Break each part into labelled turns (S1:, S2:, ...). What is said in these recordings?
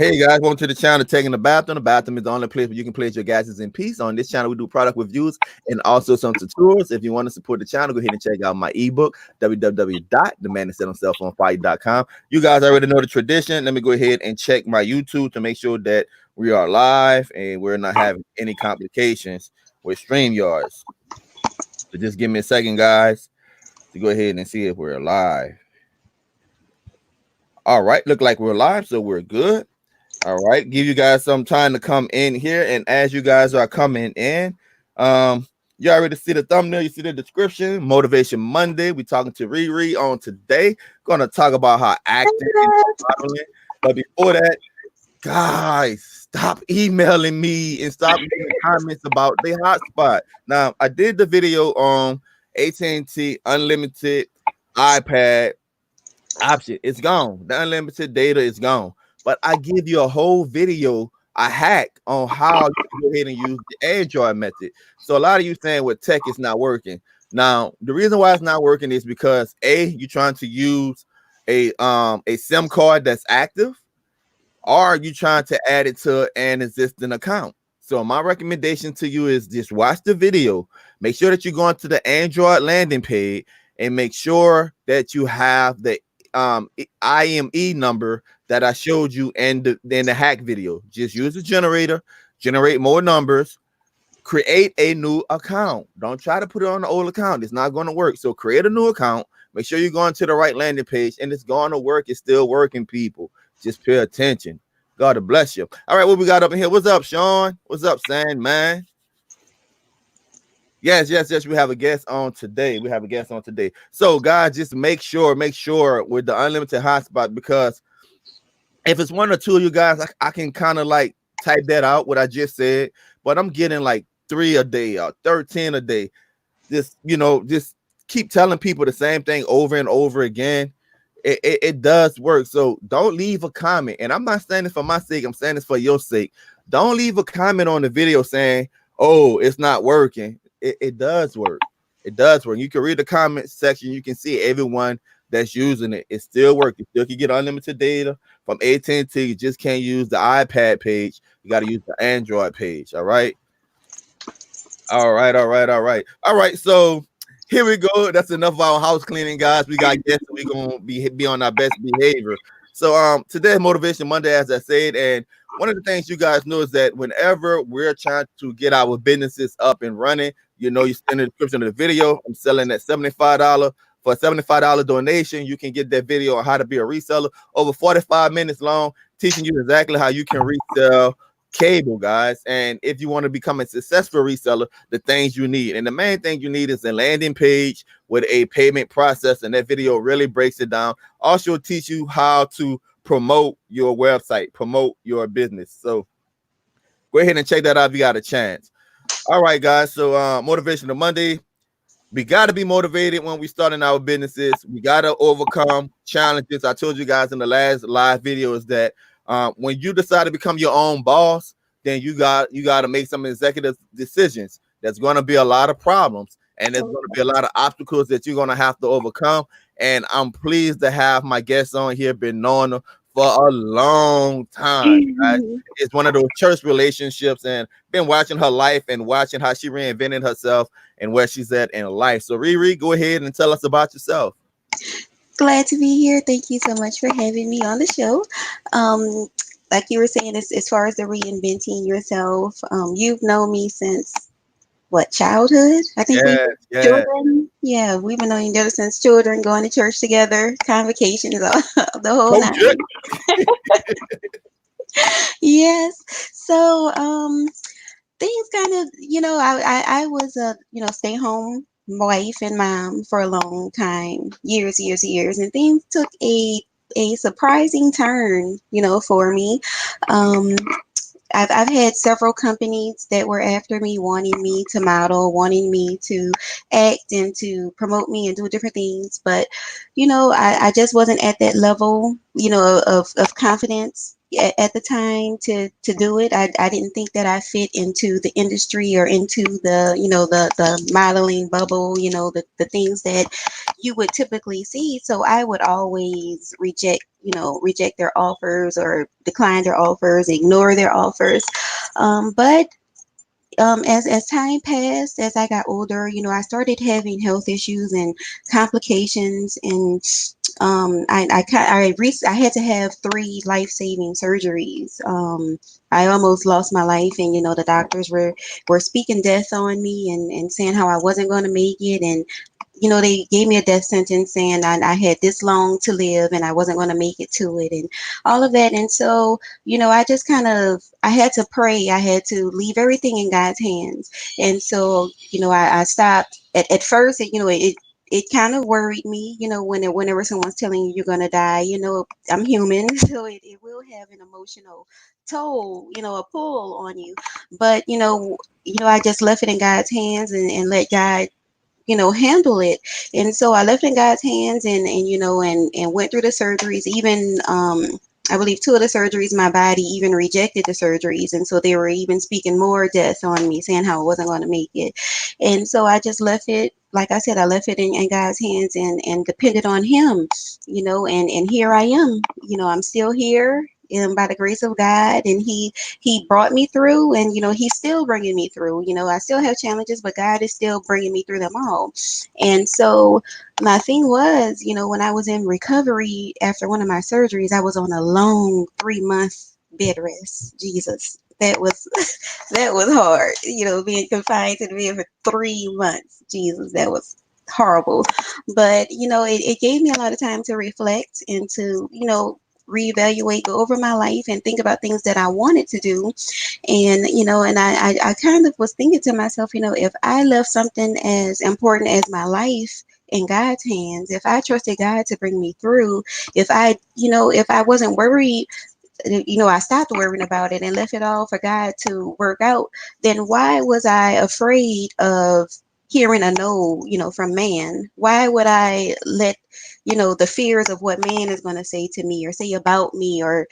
S1: Hey guys, welcome to the channel Taking the Bathroom. The bathroom is the only place where you can place your gases in peace. On this channel, we do product reviews and also some tutorials. If you want to support the channel, go ahead and check out my ebook, www.themanisthatonselfonfire.com. You guys already know the tradition. Let me go ahead and check my YouTube to make sure that we are live and we're not having any complications with StreamYards. So just give me a second, guys, to go ahead and see if we're live. All right, look like we're live, so we're good. All right, give you guys some time to come in here, and as you guys are coming in, you already see the thumbnail, you see the description. Motivation Monday. We're talking to ReRe on today. Gonna talk about how acting and modeling. But before that, guys, stop emailing me and stop making comments about the hotspot. Now, I did the video on AT&T unlimited iPad option. It's gone. The unlimited data is gone. But I give you a whole video, a hack on how you can go ahead and use the Android method. So a lot of you saying with tech it's not working. Now, the reason why it's not working is because you're trying to use a SIM card that's active, or you trying to add it to an existing account. So my recommendation to you is just watch the video. Make sure that you go into the Android landing page and make sure that you have the IME number that I showed you in the hack video. Just use the generator, generate more numbers, create a new account. Don't try to put it on the old account. It's not going to work. So create a new account. Make sure you're going to the right landing page, and it's going to work. It's still working, people. Just pay attention. God bless you. All right, what we got up in here? What's up, Sean? What's up, Sandman? Yes. We have a guest on today. So, guys, just make sure with the unlimited hotspot, because if it's one or two of you guys, I can kind of like type that out what I just said, but I'm getting like 3 a day or 13 a day. Just keep telling people the same thing over and over again. It does work. So don't leave a comment. And I'm not saying this for my sake. I'm saying this for your sake. Don't leave a comment on the video saying, "Oh, it's not working." It does work. It does work. You can read the comment section. You can see everyone that's using it. It still works. You still can get unlimited data from AT&T. You just can't use the iPad page. You got to use the Android page. All right. So here we go. That's enough of our house cleaning, guys. We got guests. We're gonna be on our best behavior. So today's Motivation Monday, as I said, and one of the things you guys know is that whenever we're trying to get our businesses up and running, you see in the description of the video, I'm selling at $75. For a $75 donation, you can get that video on how to be a reseller, over 45 minutes long, teaching you exactly how you can resell cable, guys. And if you want to become a successful reseller, the things you need, and the main thing you need is a landing page with a payment process, and that video really breaks it down. Also teach you how to promote your website, promote your business. So go ahead and check that out if you got a chance. All right, guys. So Motivational Monday. We got to be motivated when we starting our businesses. We got to overcome challenges. I told you guys in the last live video is that when you decide to become your own boss, then you got to make some executive decisions. There's going to be a lot of problems, and there's going to be a lot of obstacles that you're going to have to overcome. And I'm pleased to have my guest on here, been knowing her for a long time, guys. It's one of those church relationships, and been watching her life and watching how she reinvented herself and where she's at in life. So ReRe, go ahead and tell us about yourself.
S2: Glad to be here. Thank you so much for having me on the show. Like you were saying, as far as the reinventing yourself, you've known me since what, childhood? I think children. Yeah, we've been knowing each other since children, going to church together, convocations, the whole nine. Yes. So things kind of, I was a stay home wife and mom for a long time, years, and things took a surprising turn, for me. I've had several companies that were after me, wanting me to model, wanting me to act and to promote me and do different things. But, I just wasn't at that level, of confidence at the time to do it. I didn't think that I fit into the industry or into the, the modeling bubble, the things that you would typically see. So I would always reject their offers or decline their offers, ignore their offers. But as time passed, as I got older, I started having health issues and complications, and I had to have three life-saving surgeries. I almost lost my life, and the doctors were speaking death on me and saying how I wasn't going to make it, and they gave me a death sentence saying I had this long to live and I wasn't going to make it to it and all of that. And so, I just I had to pray. I had to leave everything in God's hands. And so, I stopped at first, it kind of worried me, whenever someone's telling you you're going to die, I'm human, so it will have an emotional toll, a pull on you. But, I just left it in God's hands and let God handle it. And so I left in God's hands and went through the surgeries. Even I believe two of the surgeries, my body even rejected the surgeries. And so they were even speaking more death on me, saying how I wasn't going to make it. And so I just left it, like I said, I left it in God's hands and depended on Him, and here I am. I'm still here. By the grace of God, and He brought me through, and He's still bringing me through. I still have challenges, but God is still bringing me through them all. And so my thing was, when I was in recovery after one of my surgeries, I was on a long 3 month bed rest. Jesus, that was that was hard. Being confined to the bed for 3 months. Jesus, that was horrible. But it gave me a lot of time to reflect and to reevaluate, go over my life and think about things that I wanted to do. And I kind of was thinking to myself, if I left something as important as my life in God's hands, if I trusted God to bring me through, if I wasn't worried, I stopped worrying about it and left it all for God to work out, then why was I afraid of hearing a no, from man? Why would I let, the fears of what man is going to say to me or say about me or,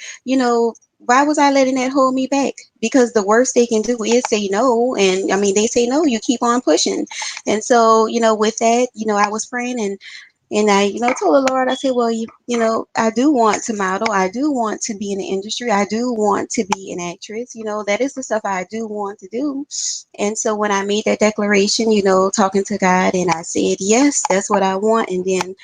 S2: why was I letting that hold me back? Because the worst they can do is say no. And I mean, they say no, you keep on pushing. And so, with that, I was praying and I, told the Lord, I said, well, I do want to model. I do want to be in the industry. I do want to be an actress. That is the stuff I do want to do. And so when I made that declaration, talking to God, and I said, yes, that's what I want. And then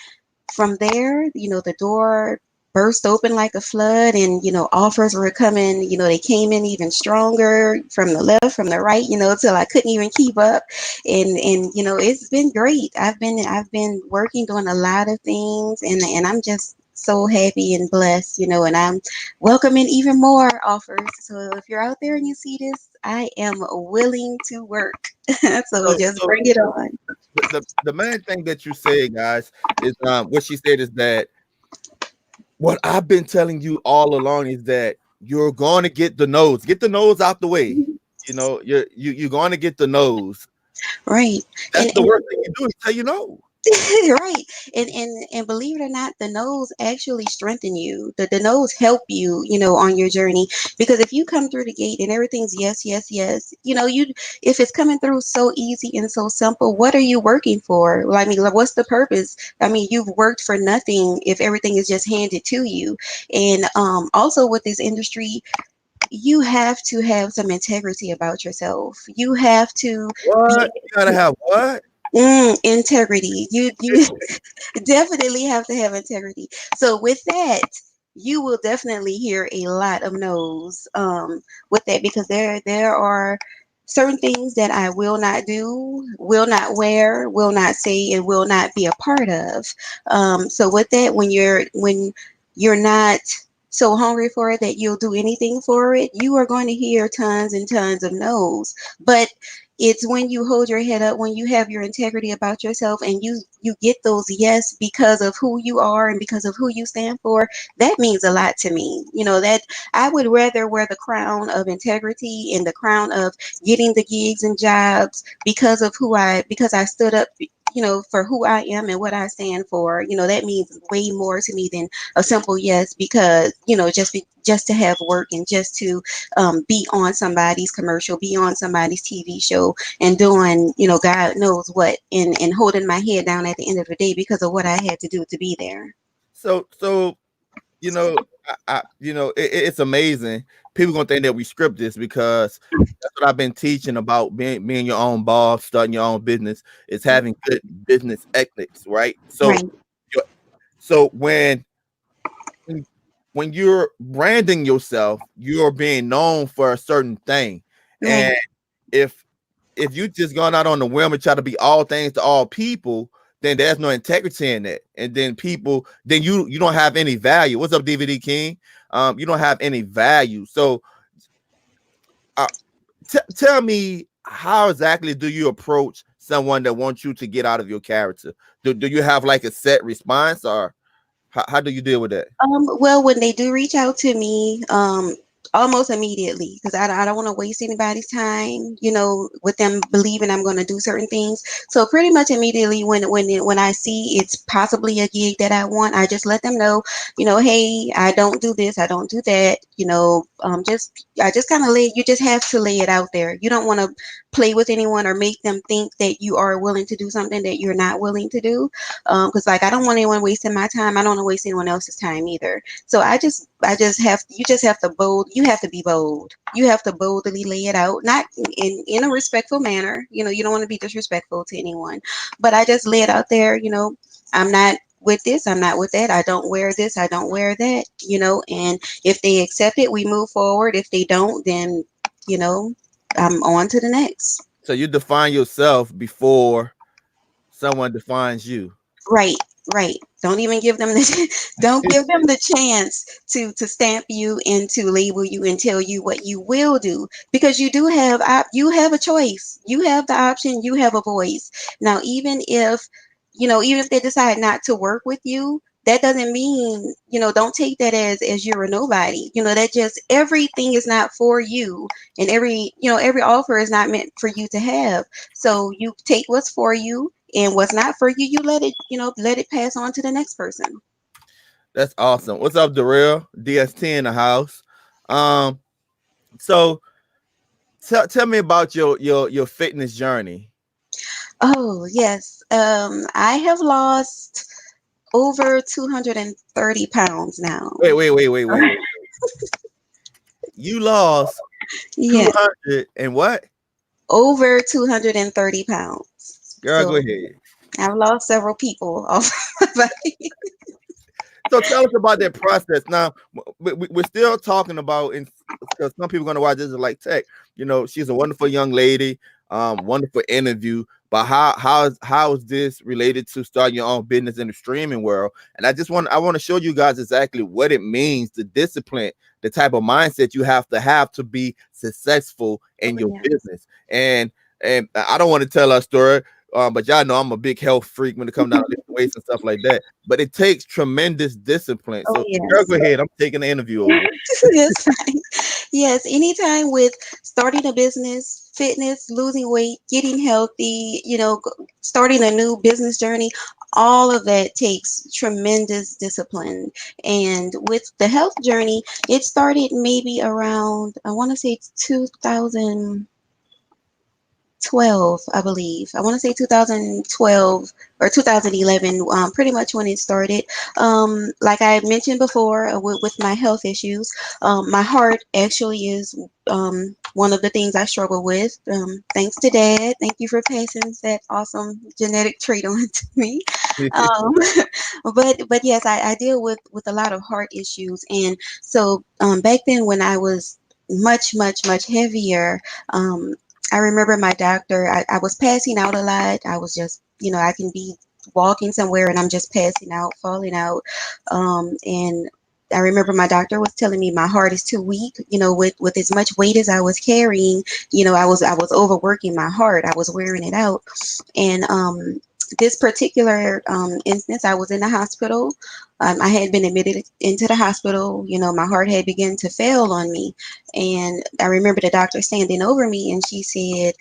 S2: from there, the door burst open like a flood, and offers were coming. They came in even stronger from the left, from the right, till I couldn't even keep up. And it's been great. I've been working, doing a lot of things, and I'm just so happy and blessed, and I'm welcoming even more offers. So if you're out there and you see this, I am willing to work. So just
S1: So
S2: bring it on.
S1: the main thing that you say, guys, is what she said is that what I've been telling you all along is that you're going to get the nose out the way. You're going to get the nose.
S2: Right.
S1: That's the
S2: And
S1: worst thing you do is say no.
S2: right. And believe it or not, the no's actually strengthen you. The no's help you, on your journey. Because if you come through the gate and everything's yes, yes, yes, if it's coming through so easy and so simple, what are you working for? Well, I mean, like, what's the purpose? I mean, you've worked for nothing if everything is just handed to you. And also with this industry, you have to have some integrity about yourself. You have to be
S1: What? You gotta have what?
S2: integrity. You definitely have to have integrity. So with that, you will definitely hear a lot of no's with that, because there are certain things that I will not do, will not wear, will not say, and will not be a part of. So with that, when you're not so hungry for it that you'll do anything for it, you are going to hear tons and tons of no's. But it's when you hold your head up, when you have your integrity about yourself, and you get those yes because of who you are and because of who you stand for. That means a lot to me. That I would rather wear the crown of integrity and the crown of getting the gigs and jobs because of because I stood up, for who I am and what I stand for, that means way more to me than a simple yes, because, just to have work and just to be on somebody's commercial, be on somebody's TV show and doing, God knows what, and holding my head down at the end of the day because of what I had to do to be there.
S1: So you know, it's amazing. People gonna think that we script this because that's what I've been teaching about being your own boss, starting your own business, is having good business ethics, right? So,
S2: Right,
S1: so when when you're branding yourself, you're being known for a certain thing,
S2: right.
S1: and if you just gone out on the whim and try to be all things to all people, then there's no integrity in that. And then then you don't have any value. What's up, DVD King? You don't have any value. So uh, tell me, how exactly do you approach someone that wants you to get out of your character? Do you have like a set response, or how do you deal with that?
S2: Well, when they do reach out to me, almost immediately, because I don't want to waste anybody's time, with them believing I'm going to do certain things. So pretty much immediately when I see it's possibly a gig that I want, I just let them know, hey, I don't do this, I don't do that, I just kind of you just have to lay it out there. You don't want to play with anyone or make them think that you are willing to do something that you're not willing to do. Because like I don't want anyone wasting my time. I don't want to waste anyone else's time either. So I just have you just have to bold. You have to be bold. You have to boldly lay it out, not in a respectful manner. You don't want to be disrespectful to anyone, but I just lay it out there. I'm not with this, I'm not with that. I don't wear this, I don't wear that. And if they accept it, we move forward. If they don't, then you know I'm on to the next.
S1: So you define yourself before someone defines you.
S2: Right, right. Don't even give them the don't give them the chance to stamp you and to label you and tell you what you will do, because you do have you have a choice. You have the option, you have a voice. Now, even if they decide not to work with you, that doesn't mean, don't take that as you're a nobody. That just everything is not for you, and every offer is not meant for you to have. So you take what's for you, and what's not for you, you let it pass on to the next person.
S1: That's awesome. What's up, Darrell? DST in the house. Um, so tell me about your fitness journey.
S2: Oh, yes. I have lost over 230 pounds now.
S1: Wait. You lost
S2: Yeah,
S1: 200 and what?
S2: over 230 pounds.
S1: Girl, go
S2: So
S1: ahead.
S2: I've lost several people off my body.
S1: So tell us about that process. Now we're still talking about, because some people are going to watch this is like tech. She's a wonderful young lady, wonderful interview. But how is this related to starting your own business in the streaming world? And I want to show you guys exactly what it means, the discipline, the type of mindset you have to be successful in
S2: Oh,
S1: your
S2: yes.
S1: business. And I don't want to tell our story, but y'all know I'm a big health freak when it comes down to lifting weights and stuff like that. But it takes tremendous discipline.
S2: Oh,
S1: So, girl,
S2: yes.
S1: go ahead. I'm taking the interview over.
S2: It's fine. Yes, anytime with starting a business, fitness, losing weight, getting healthy, starting a new business journey, all of that takes tremendous discipline. And with the health journey, it started maybe around, I want to say 2012, I believe. I want to say 2012 or 2011, pretty much when it started. Like I mentioned before, with my health issues, my heart actually is one of the things I struggle with. Thanks to Dad. Thank you for passing that awesome genetic trait on to me. Um, but yes, I deal with a lot of heart issues, and so back then when I was much heavier. I remember my doctor, I was passing out a lot. I was just, I can be walking somewhere and I'm just passing out, falling out. And I remember my doctor was telling me my heart is too weak, with as much weight as I was carrying, I was overworking my heart. I was wearing it out. And this particular instance, I was in the hospital. I had been admitted into the hospital. My heart had begun to fail on me. And I remember the doctor standing over me and she said,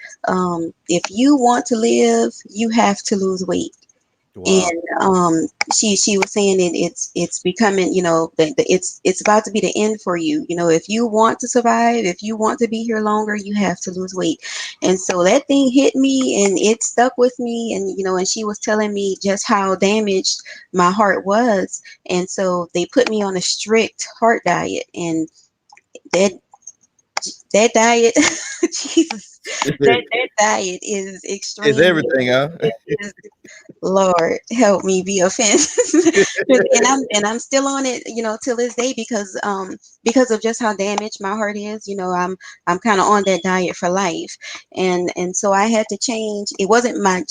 S2: if you want to live, you have to lose weight.
S1: Wow.
S2: And she was saying it's becoming, it's about to be the end for you. If you want to survive, if you want to be here longer, you have to lose weight. And so that thing hit me and it stuck with me. And and she was telling me just how damaged my heart was. And so they put me on a strict heart diet. And that that diet, Jesus, that diet is
S1: It's
S2: extremely,
S1: everything, huh?
S2: it is, Lord, help me be offended. And I'm still on it, till this day, because of just how damaged my heart is. I'm kind of on that diet for life. And so I had to change. It wasn't my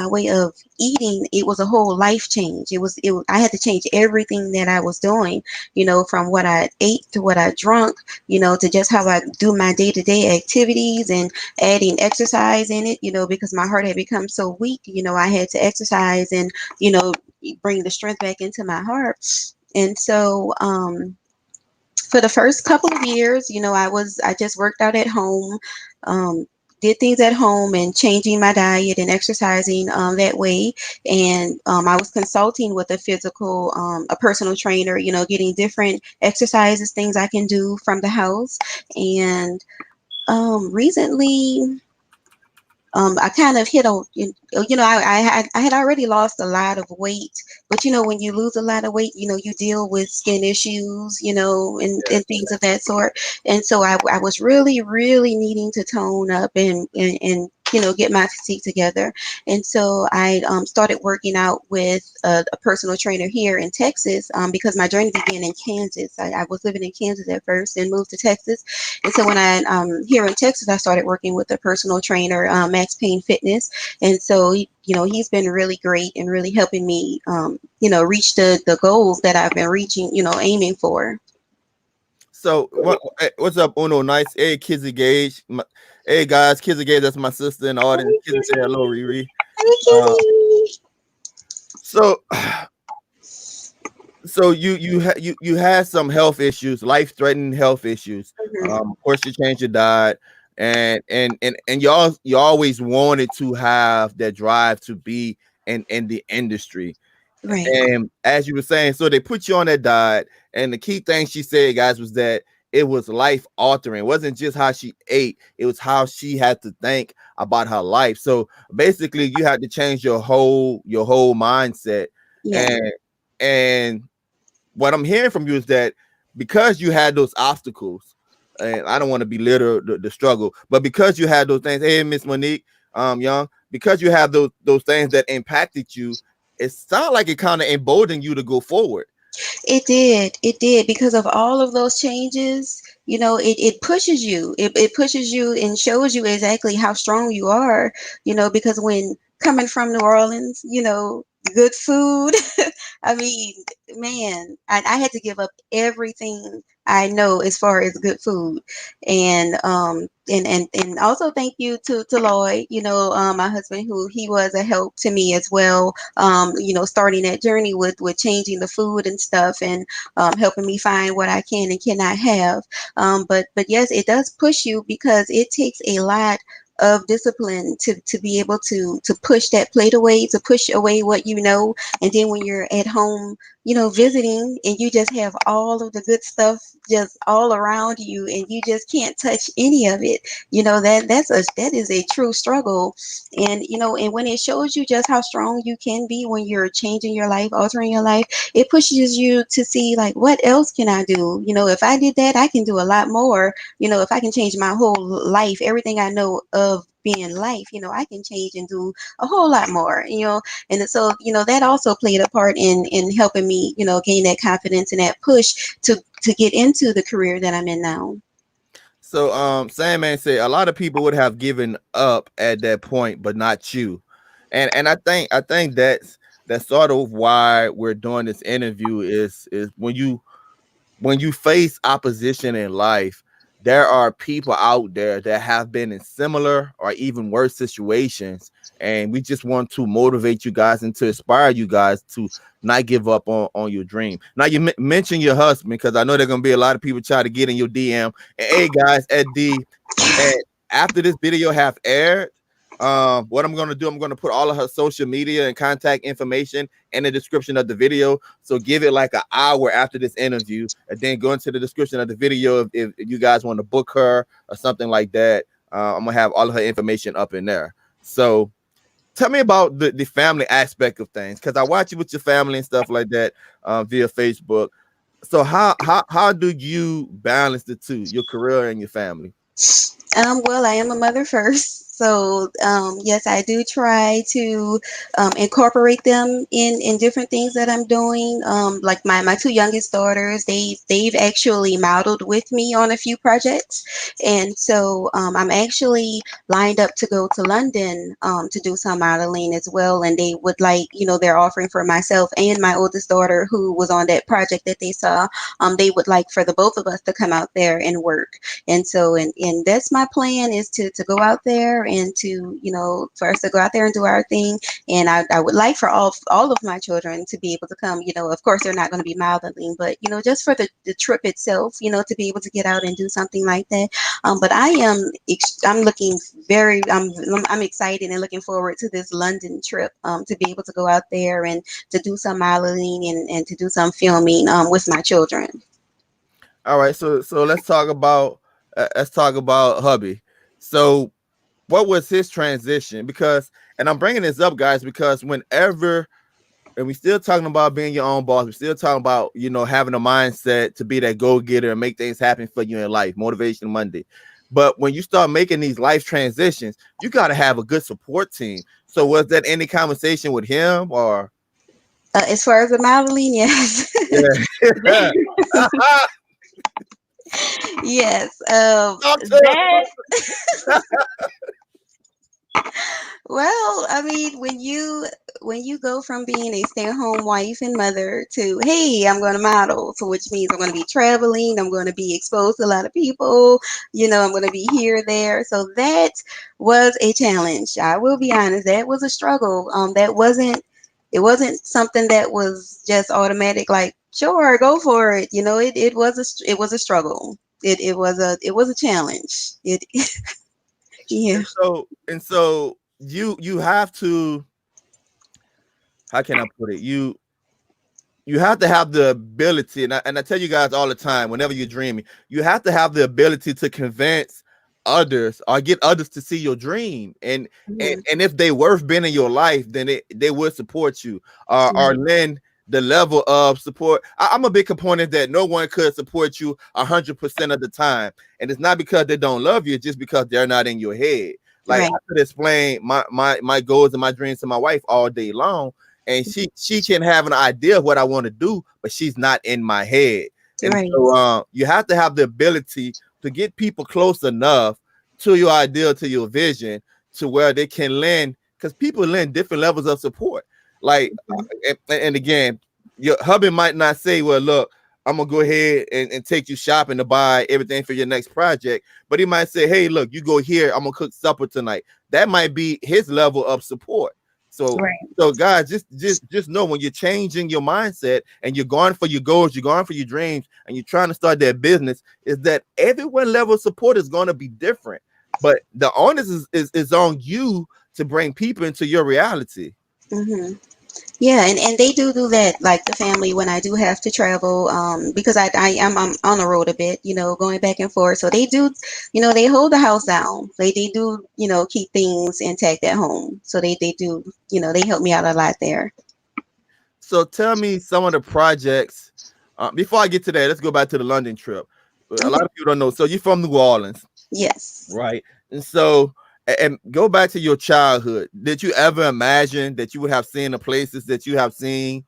S2: way of eating. It was a whole life change. I had to change everything that I was doing, from what I ate to what I drank, to just how I do my day-to-day activities, and adding exercise in it, because my heart had become so weak. I had to exercise and, you know, bring the strength back into my heart. And so, for the first couple of years, I just worked out at home, did things at home and changing my diet and exercising that way. And I was consulting with a personal trainer, getting different exercises, things I can do from the house. And recently, I kind of hit on, I had already lost a lot of weight, but when you lose a lot of weight, you deal with skin issues, and things of that sort. And so I was really, really needing to tone up and get my physique together. And so I started working out with a personal trainer here in Texas, because my journey began in Kansas. I was living in Kansas at first and moved to Texas. And so when I here in Texas, I started working with a personal trainer, Max Payne Fitness. And so he's been really great and really helping me, reach the goals that I've been reaching, aiming for.
S1: So what's up, Uno? Nice. Hey, Kizzy Gage. Hey guys, Kizzy Gage. That's my sister in the audience.
S2: Hey,
S1: Kizzy, say hello,
S2: Kizzy.
S1: ReRe.
S2: Hey,
S1: Uh,
S2: Kizzy.
S1: so so you had some health issues, life threatening health issues.
S2: Mhm.
S1: Of course, you changed your diet, and you always wanted to have that drive to be in the industry.
S2: Right.
S1: And as you were saying, so they put you on that diet, and the key thing she said, guys, was that it was life altering. It wasn't just how she ate; it was how she had to think about her life. So basically, you had to change your whole mindset.
S2: Yeah.
S1: And what I'm hearing from you is that because you had those obstacles, and I don't want to belittle the struggle, but because you had those things, hey, Miss Monique, Young, because you have those things that impacted you, it sounds like it kind of emboldened you to go forward.
S2: It did. It did, because of all of those changes. It pushes you. It pushes you and shows you exactly how strong you are. Because when coming from New Orleans, good food. I mean, man, I had to give up everything I know as far as good food. And also thank you to Lloyd, my husband, who he was a help to me as well, starting that journey with changing the food and stuff, and helping me find what I can and cannot have. But yes, it does push you, because it takes a lot of discipline to be able to push that plate away, to push away what and then when you're at home, visiting, and you just have all of the good stuff just all around you, and you just can't touch any of it. That is a true struggle. And and when it shows you just how strong you can be when you're changing your life, altering your life, it pushes you to see, like, what else can I do? If I did that, I can do a lot more. If I can change my whole life, everything I know of being life, I can change and do a whole lot more. And so that also played a part in helping me, gain that confidence and that push to get into the career that I'm in now.
S1: So Sandman said a lot of people would have given up at that point, but not you. And I think that's sort of why we're doing this interview is when you face opposition in life, there are people out there that have been in similar or even worse situations, and we just want to motivate you guys and to inspire you guys to not give up on your dream. Now you mentioned your husband, because I know there's gonna be a lot of people try to get in your DM. And hey guys, after this video have aired, what I'm going to do, I'm going to put all of her social media and contact information in the description of the video. So give it like an hour after this interview, and then go into the description of the video if you guys want to book her or something like that. I'm gonna have all of her information up in there. So tell me about the family aspect of things, because I watch you with your family and stuff like that via Facebook. So how do you balance the two, your career and your family?
S2: Well, I am a mother first. So, yes, I do try to incorporate them in different things that I'm doing. Like my two youngest daughters, they've actually modeled with me on a few projects, and so I'm actually lined up to go to London to do some modeling as well. And they would like, they're offering for myself and my oldest daughter who was on that project that they saw. They would like for the both of us to come out there and work. And so, and that's my plan, is to go out there and to, for us to go out there and do our thing. And I would like for all of my children to be able to come. Of course, they're not going to be modeling, but, just for the trip itself, to be able to get out and do something like that. But I'm looking I'm excited and looking forward to this London trip, to be able to go out there and to do some modeling and to do some filming with my children.
S1: All right, so let's talk about hubby. So what was his transition? Because, and I'm bringing this up, guys, because whenever, and we still talking about being your own boss, we're still talking about, having a mindset to be that go-getter and make things happen for you in life, Motivation Monday. But when you start making these life transitions, you got to have a good support team. So was that any conversation with him, or?
S2: As far as the modeling, yes.
S1: Yeah.
S2: Yes.
S1: Talk to
S2: That. Well, I mean, when you go from being a stay-at-home wife and mother to, hey, I'm going to model, so which means I'm going to be traveling, I'm going to be exposed to a lot of people, I'm going to be here, there. So that was a challenge. I will be honest, that was a struggle. It wasn't something that was just automatic, like, sure, go for it. It was a struggle. It was a challenge. Yeah.
S1: And so you have to, how can I put it? You have to have the ability, and I tell you guys all the time, whenever you're dreaming, you have to have the ability to convince others or get others to see your dream. And
S2: Mhm.
S1: and if they worth being in your life, then they will support you or lend the level of support. I'm a big component that no one could support you 100% of the time. And it's not because they don't love you, it's just because they're not in your head. Like,
S2: Right.
S1: I could explain my goals and my dreams to my wife all day long, and she can have an idea of what I want to do, but she's not in my head. And
S2: Right.
S1: so you have to have the ability to get people close enough to your ideal, to your vision, to where they can lend, because people lend different levels of support. Like, and again, your hubby might not say, well, look, I'm gonna go ahead and take you shopping to buy everything for your next project, but he might say, hey, look, you go here, I'm gonna cook supper tonight. That might be his level of support. So
S2: Right.
S1: so guys, just know, when you're changing your mindset and you're going for your goals, you're going for your dreams, and you're trying to start that business, is that everyone level of support is going to be different. But the onus is on you to bring people into your reality.
S2: Hmm. Yeah, and they do that, like the family, when I do have to travel, because I'm on the road a bit, going back and forth. So they do, they hold the house down. They do, keep things intact at home. So they do, they help me out a lot there.
S1: So tell me some of the projects. Before I get to that, let's go back to the London trip. A lot
S2: Okay.
S1: of people don't know. So you're from New Orleans,
S2: Yes.
S1: right? And so, and go back to your childhood. Did you ever imagine that you would have seen the places that you have seen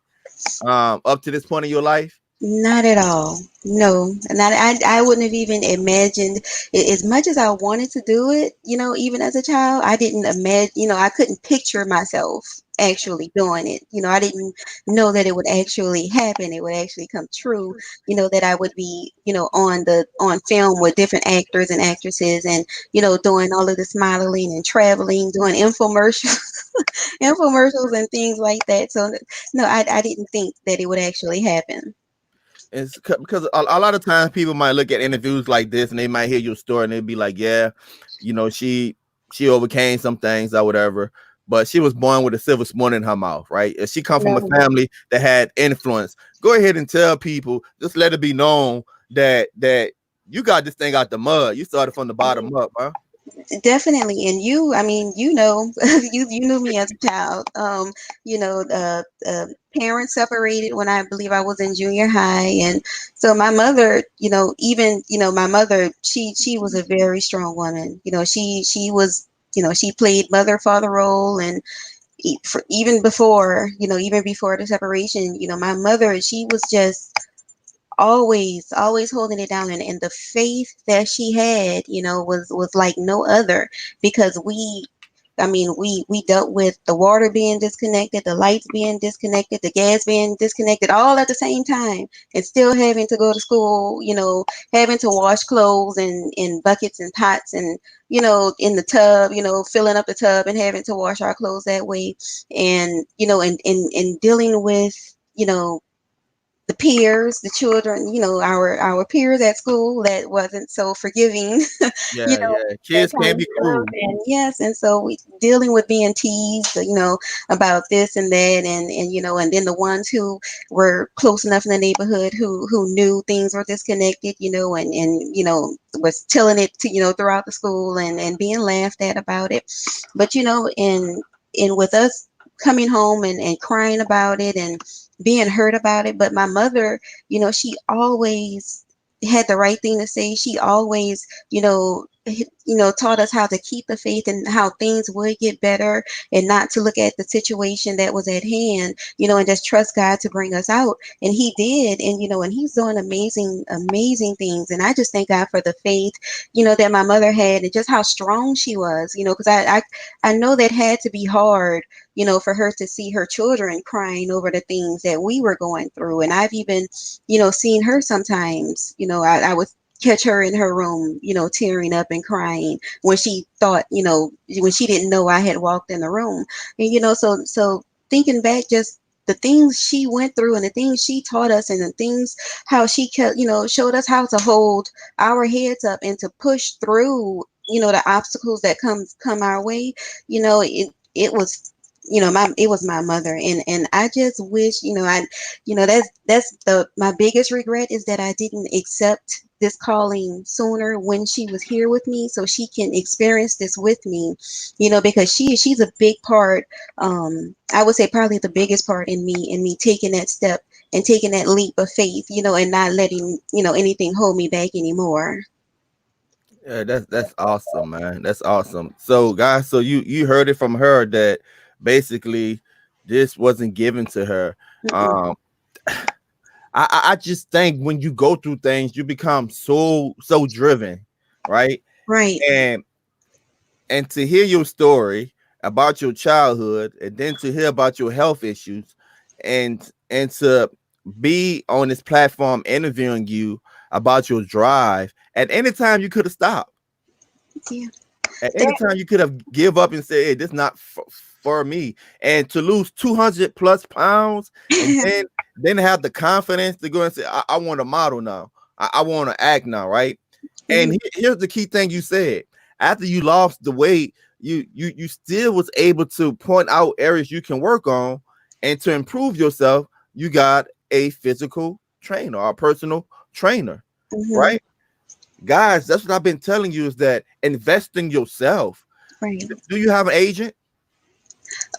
S1: up to this point in your life?
S2: Not at all. No, and I wouldn't have even imagined as much as I wanted to do it, even as a child, I didn't imagine, I couldn't picture myself actually doing it. I didn't know that it would actually happen. It would actually come true, that I would be, on film with different actors and actresses and, doing all of this modeling and traveling, doing infomercials, infomercials and things like that. So no, I didn't think that it would actually happen.
S1: Because a lot of times people might look at interviews like this and they might hear your story and they'd be like, yeah, she overcame some things or whatever, but she was born with a silver spoon in her mouth, right? If she come from a
S2: No.
S1: family that had influence, go ahead and tell people, just let it be known that you got this thing out the mud. You started from the bottom up, huh?
S2: Definitely, and I mean, you knew me as a child. Parents separated when I believe I was in junior high, and so my mother, even my mother, she was a very strong woman. She was, she played mother father role, and even before the separation, my mother, she was just always holding it down, and the faith that she had was like no other, because we dealt with the water being disconnected, the lights being disconnected, the gas being disconnected, all at the same time, and still having to go to school, having to wash clothes in buckets and pots, and in the tub, filling up the tub and having to wash our clothes that way, and and dealing with the peers, the children, our peers at school that wasn't so forgiving,
S1: Yeah, yeah.
S2: that
S1: Kids
S2: kind
S1: can
S2: of
S1: be
S2: stuff.
S1: cruel.
S2: And yes, and so we dealing with being teased, about this and that, and and then the ones who were close enough in the neighborhood who knew things were disconnected, and was telling it to throughout the school, and being laughed at about it. But and with us coming home and crying about it and being hurt about it. But my mother, she always had the right thing to say. She always, taught us how to keep the faith and how things would get better, and not to look at the situation that was at hand, and just trust God to bring us out. And He did, and and He's doing amazing things. And I just thank God for the faith, that my mother had, and just how strong she was, because I know that had to be hard, for her to see her children crying over the things that we were going through. And I've even, seen her sometimes, I would catch her in her room, tearing up and crying when she thought, when she didn't know I had walked in the room. And, so thinking back, just the things she went through and the things she taught us, and the things how she kept, showed us how to hold our heads up and to push through, the obstacles that come our way. It was my it was my mother. And I just wish, that's the my biggest regret, is that I didn't accept this calling sooner, when she was here with me, so she can experience this with me, because she's a big part. I would say probably the biggest part in me taking that step and taking that leap of faith, and not letting anything hold me back anymore.
S1: Yeah, that's awesome, man. That's awesome. So, guys, so you heard it from her that basically this wasn't given to her.
S2: Mm-mm.
S1: Um, I just think when you go through things, you become so driven, right?
S2: Right.
S1: And to hear your story about your childhood, and then to hear about your health issues, and to be on this platform interviewing you about your drive. At any time you could have stopped.
S2: Yeah.
S1: At any
S2: That.
S1: time you could have give up and say, hey, this not for me. And to lose 200 plus pounds, and then have the confidence to go and say, I want to model now. I want to act now, right? And
S2: Mhm.
S1: here's the key thing you said. After you lost the weight, you still was able to point out areas you can work on, and to improve yourself, you got a physical trainer or a personal trainer,
S2: Mhm.
S1: right? Guys, that's what I've been telling you, is that invest in yourself.
S2: Right.
S1: Do you have an agent?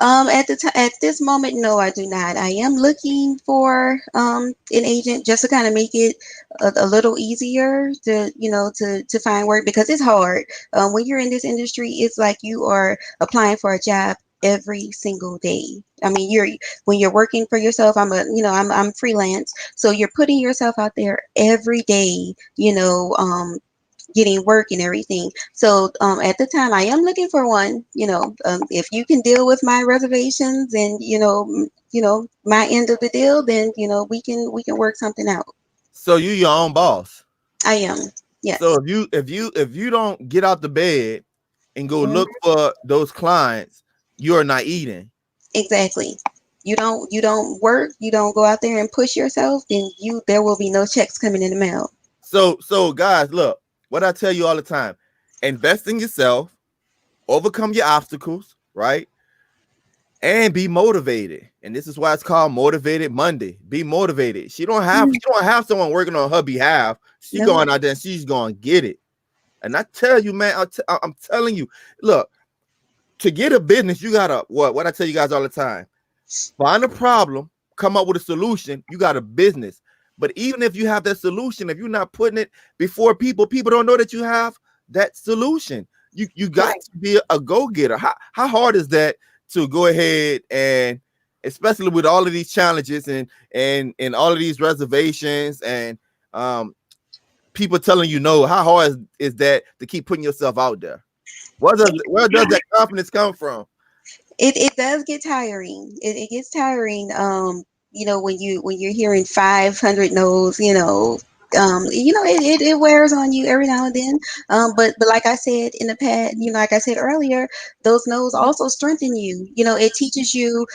S2: At this moment, no, I do not. I am looking for an agent, just to kind of make it a little easier to find work, because it's hard. When you're in this industry, it's like you are applying for a job every single day. I mean, when you're working for yourself, I'm freelance, so you're putting yourself out there every day, getting work and everything. So at the time, I am looking for one. If you can deal with my reservations and my end of the deal, then we can work something out.
S1: So you your own boss.
S2: I am.
S1: So
S2: Yes.
S1: if you don't get out the bed and go
S2: Mhm.
S1: look for those clients, you're not eating.
S2: Exactly. You don't work, you don't go out there and push yourself, then there will be no checks coming in the mail.
S1: So guys, look, what I tell you all the time: invest in yourself, overcome your obstacles, right? And be motivated. And this is why it's called Motivated Monday. Be motivated. She don't have someone working on her behalf. She
S2: No.
S1: going out there and she's going to get it. And I tell you, man, I'm telling you, look, to get a business, you gotta what I tell you guys all the time: find a problem, come up with a solution. You got a business. But even if you have that solution, if you're not putting it before people don't know that you have that solution. You got
S2: Right.
S1: to be a go-getter. How hard is that to go ahead and especially with all of these challenges and all of these reservations and um people telling you no, how hard is that to keep putting yourself out there? Where does that confidence come from?
S2: It does get tiring. It gets tiring. When you're hearing 500 no's, it wears on you every now and then. But like I said in the past, like I said earlier, those no's also strengthen you. It teaches you,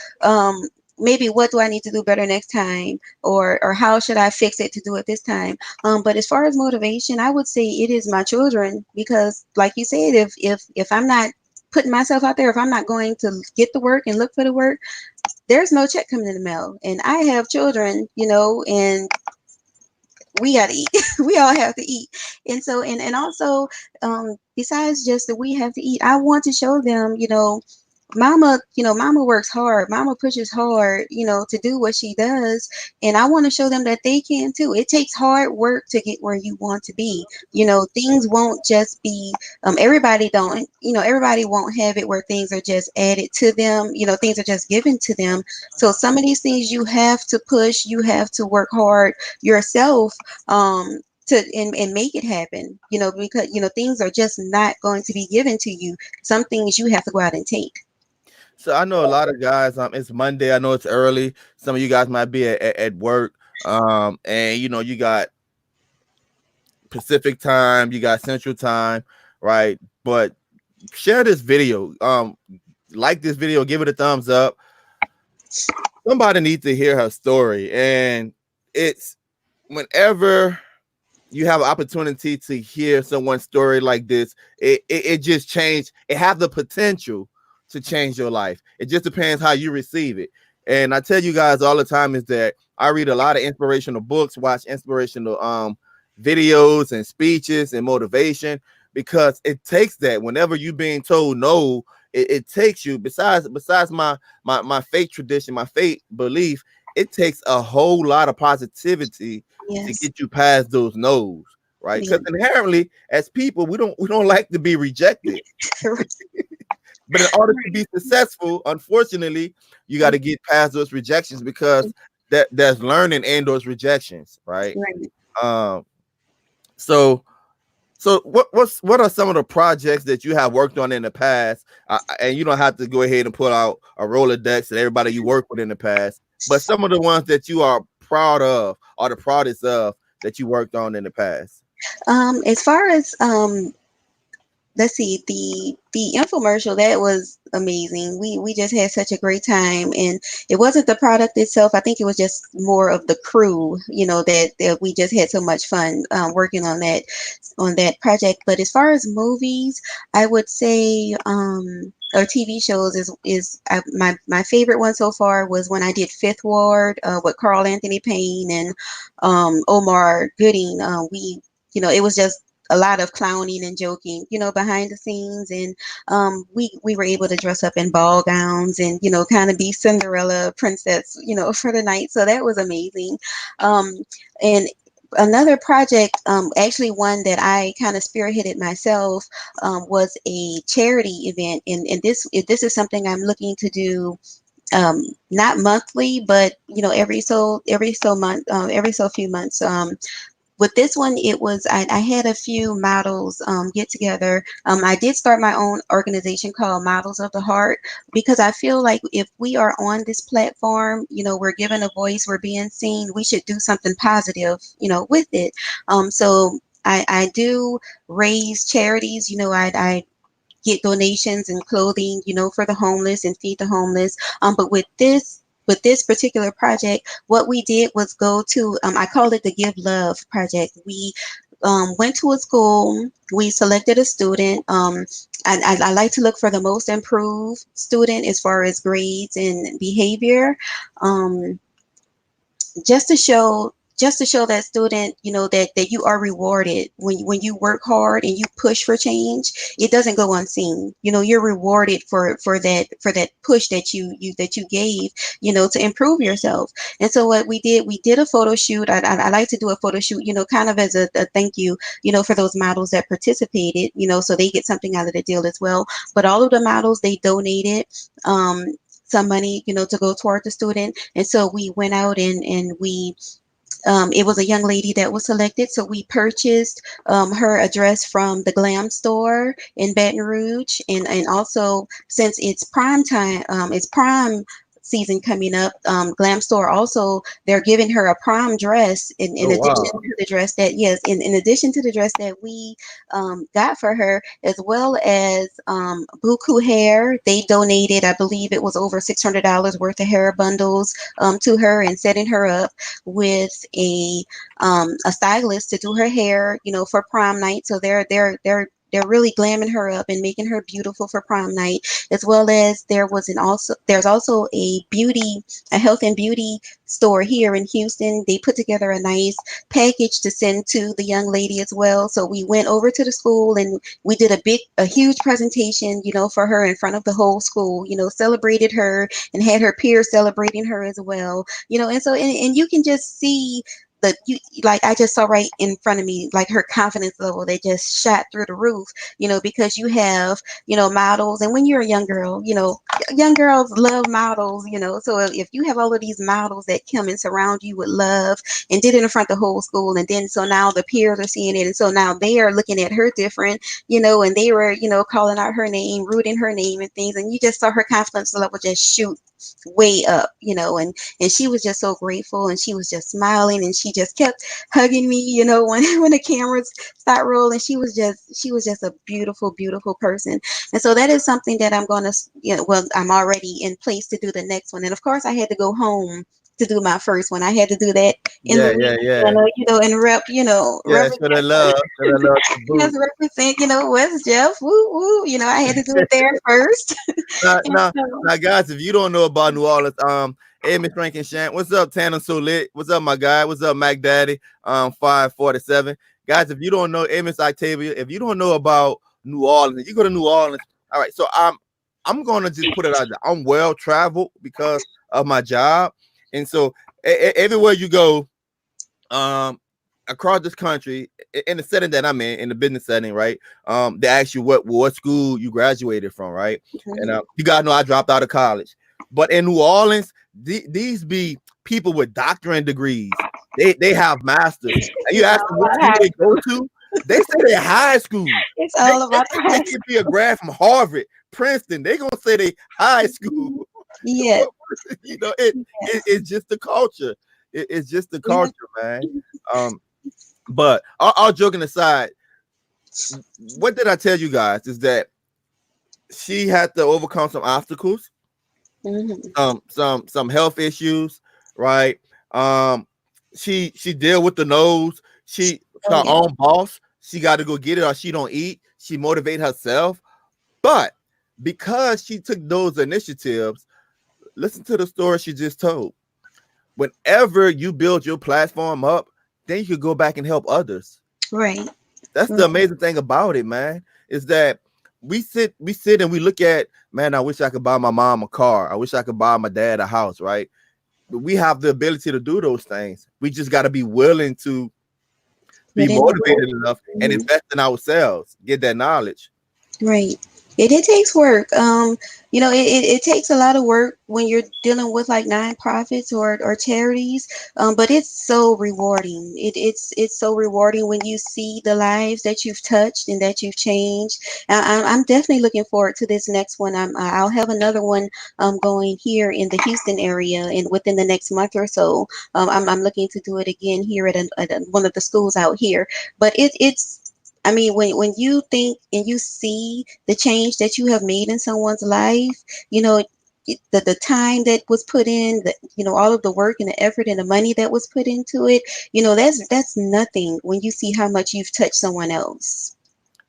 S2: maybe what do I need to do better next time, or how should I fix it to do it this time. But as far as motivation, I would say it is my children, because like you said, if I'm not putting myself out there, if I'm not going to get the work and look for the work, there's no check coming in the mail. And I have children, and we gotta eat. We all have to eat. And also, besides just that we have to eat, I want to show them, mama works hard, mama pushes hard, to do what she does. And I want to show them that they can too. It takes hard work to get where you want to be. Things won't just be, everybody won't have it where things are just added to them, things are just given to them. So some of these things you have to push, you have to work hard yourself, and make it happen, because things are just not going to be given to you. Some things you have to go out and take.
S1: So I know a lot of guys. It's Monday. I know it's early. Some of you guys might be at work. And you got Pacific time, you got Central time, right? But share this video. Like this video, give it a thumbs up. Somebody needs to hear her story, and it's whenever you have an opportunity to hear someone's story like this, it just changed. It have the potential to change your life. It just depends how you receive it. And I tell you guys all the time is that I read a lot of inspirational books, watch inspirational videos and speeches and motivation, because it takes that. Whenever you being told no, it takes you. Besides my faith tradition, my faith belief, it takes a whole lot of positivity to
S2: Yes.
S1: get you past those no's, right?
S2: Yeah.
S1: Because inherently, as people, we don't like to be rejected. But in order to be successful, unfortunately, you got to get past those rejections, because there's learning in those rejections, right?
S2: Right.
S1: Um, so what are some of the projects that you have worked on in the past? And you don't have to go ahead and put out a Rolodex and everybody you work with in the past, but some of the ones that you are proud of or the proudest of that you worked on in the past.
S2: As far as let's see, the infomercial, that was amazing. We just had such a great time, and it wasn't the product itself. I think it was just more of the crew, that we just had so much fun, working on that project. But as far as movies, I would say, or TV shows, my favorite one so far was when I did Fifth Ward, with Carl Anthony Payne and Omar Gooding. It was just a lot of clowning and joking, behind the scenes. And we were able to dress up in ball gowns and, kind of be Cinderella princess, for the night. So that was amazing. And another project, actually one that I kind of spearheaded myself, was a charity event, and this is something I'm looking to do, not monthly, but every so few months. With this one, it was I had a few models get together. I did start my own organization called Models of the Heart, because I feel like if we are on this platform, we're given a voice, we're being seen, we should do something positive, with it. So I do raise charities. I get donations and clothing, for the homeless and feed the homeless. But with this particular project, what we did was go to, I call it the Give Love Project. We went to a school, we selected a student. I like to look for the most improved student as far as grades and behavior. Um, just to show that student, that you are rewarded when you work hard and you push for change. It doesn't go unseen. You're rewarded for that push that you gave, to improve yourself. And so what we did a photo shoot. I like to do a photo shoot, kind of as a thank you, for those models that participated, so they get something out of the deal as well. But all of the models, they donated some money, to go toward the student. And so we went out and we it was a young lady that was selected, so we purchased her address from the Glam store in Baton Rouge, and also, since it's prime time, it's prime season coming up. Glam store also, they're giving her a prom dress in
S1: Oh
S2: addition
S1: wow.
S2: to the dress that, yes, in addition to the dress that we got for her, as well as Buku hair. They donated, I believe it was over $600 worth of hair bundles to her, and setting her up with a stylist to do her hair, for prom night. So they're really glamming her up and making her beautiful for prom night, as well as there's also a health and beauty store here in Houston. They put together a nice package to send to the young lady as well. So we went over to the school and we did a huge presentation, for her in front of the whole school, celebrated her and had her peers celebrating her as well, and so, and you can just see like I just saw right in front of me, like her confidence level that just shot through the roof, because you have, models. And when you're a young girl, young girls love models, so if you have all of these models that come and surround you with love and did it in front of the whole school, and then so now the peers are seeing it, and so now they are looking at her different, and they were, calling out her name, rooting her name and things, and you just saw her confidence level just shoot way up, and she was just so grateful, and she was just smiling, and she just kept hugging me, when the cameras start rolling. She was just a beautiful, beautiful person. And so that is something that I'm going to, well, I'm already in place to do the next one. And of course I had to go home to do my first one. I had to do that in
S1: Yeah, yeah, yeah.
S2: Louisiana, and
S1: Yeah,
S2: represent,
S1: show that love to
S2: just
S1: boot.
S2: represent, West Jeff, woo woo. I had to do it there first.
S1: Now,
S2: And
S1: now,
S2: so,
S1: now, guys, if you don't know about New Orleans, hey, Miss Rankin Shant, what's up, Tanner So Lit? What's up, my guy? What's up, Mac Daddy? 547. Guys, if you don't know, hey, Miss Octavia, if you don't know about New Orleans, you go to New Orleans. All right, so I'm gonna just put it out there. I'm well traveled because of my job, and so everywhere you go, um across this country, in the setting that I'm in the business setting, right? They ask you what school you graduated from, right? And
S2: mhm.
S1: you gotta know I dropped out of college. But in New Orleans, these be people with doctorate degrees. They have masters. And you
S2: It's
S1: ask them
S2: all
S1: what
S2: about
S1: school
S2: high
S1: they go
S2: school.
S1: to, they say they're high school.
S2: It's
S1: They,
S2: all
S1: they,
S2: about the
S1: they
S2: high
S1: could be a grad from Harvard, Princeton. They gonna say they high school.
S2: school. Yes,
S1: It's just the culture. It's just the
S2: yes.
S1: culture, man. Um, but all joking aside, what did I tell you guys is that she had to overcome some obstacles,
S2: Mhm.
S1: some health issues, right? Um, she deal with the nose. She
S2: Oh
S1: her
S2: yeah.
S1: own boss. She got to go get it or she don't eat. She motivate herself, but because she took those initiatives, listen to the story she just told. Whenever you build your platform up, then you could go back and help others.
S2: Right.
S1: That's the
S2: Mhm.
S1: amazing thing about it, man, is that we sit and we look at, man, I wish I could buy my mom a car. I wish I could buy my dad a house, right? But we have the ability to do those things. We just got to be willing to be
S2: But in
S1: motivated enough and
S2: the
S1: invest in ourselves, get that knowledge.
S2: Right. It takes work. It takes a lot of work when you're dealing with like nonprofits or charities. But it's so rewarding. It's so rewarding when you see the lives that you've touched and that you've changed. I'm definitely looking forward to this next one. I'll have another one going here in the Houston area and within the next month or so. I'm looking to do it again here at one of the schools out here. But it's I mean, when you think and you see the change that you have made in someone's life, you know, the time that was put in, all of the work and the effort and the money that was put into it, that's nothing when you see how much you've touched someone else.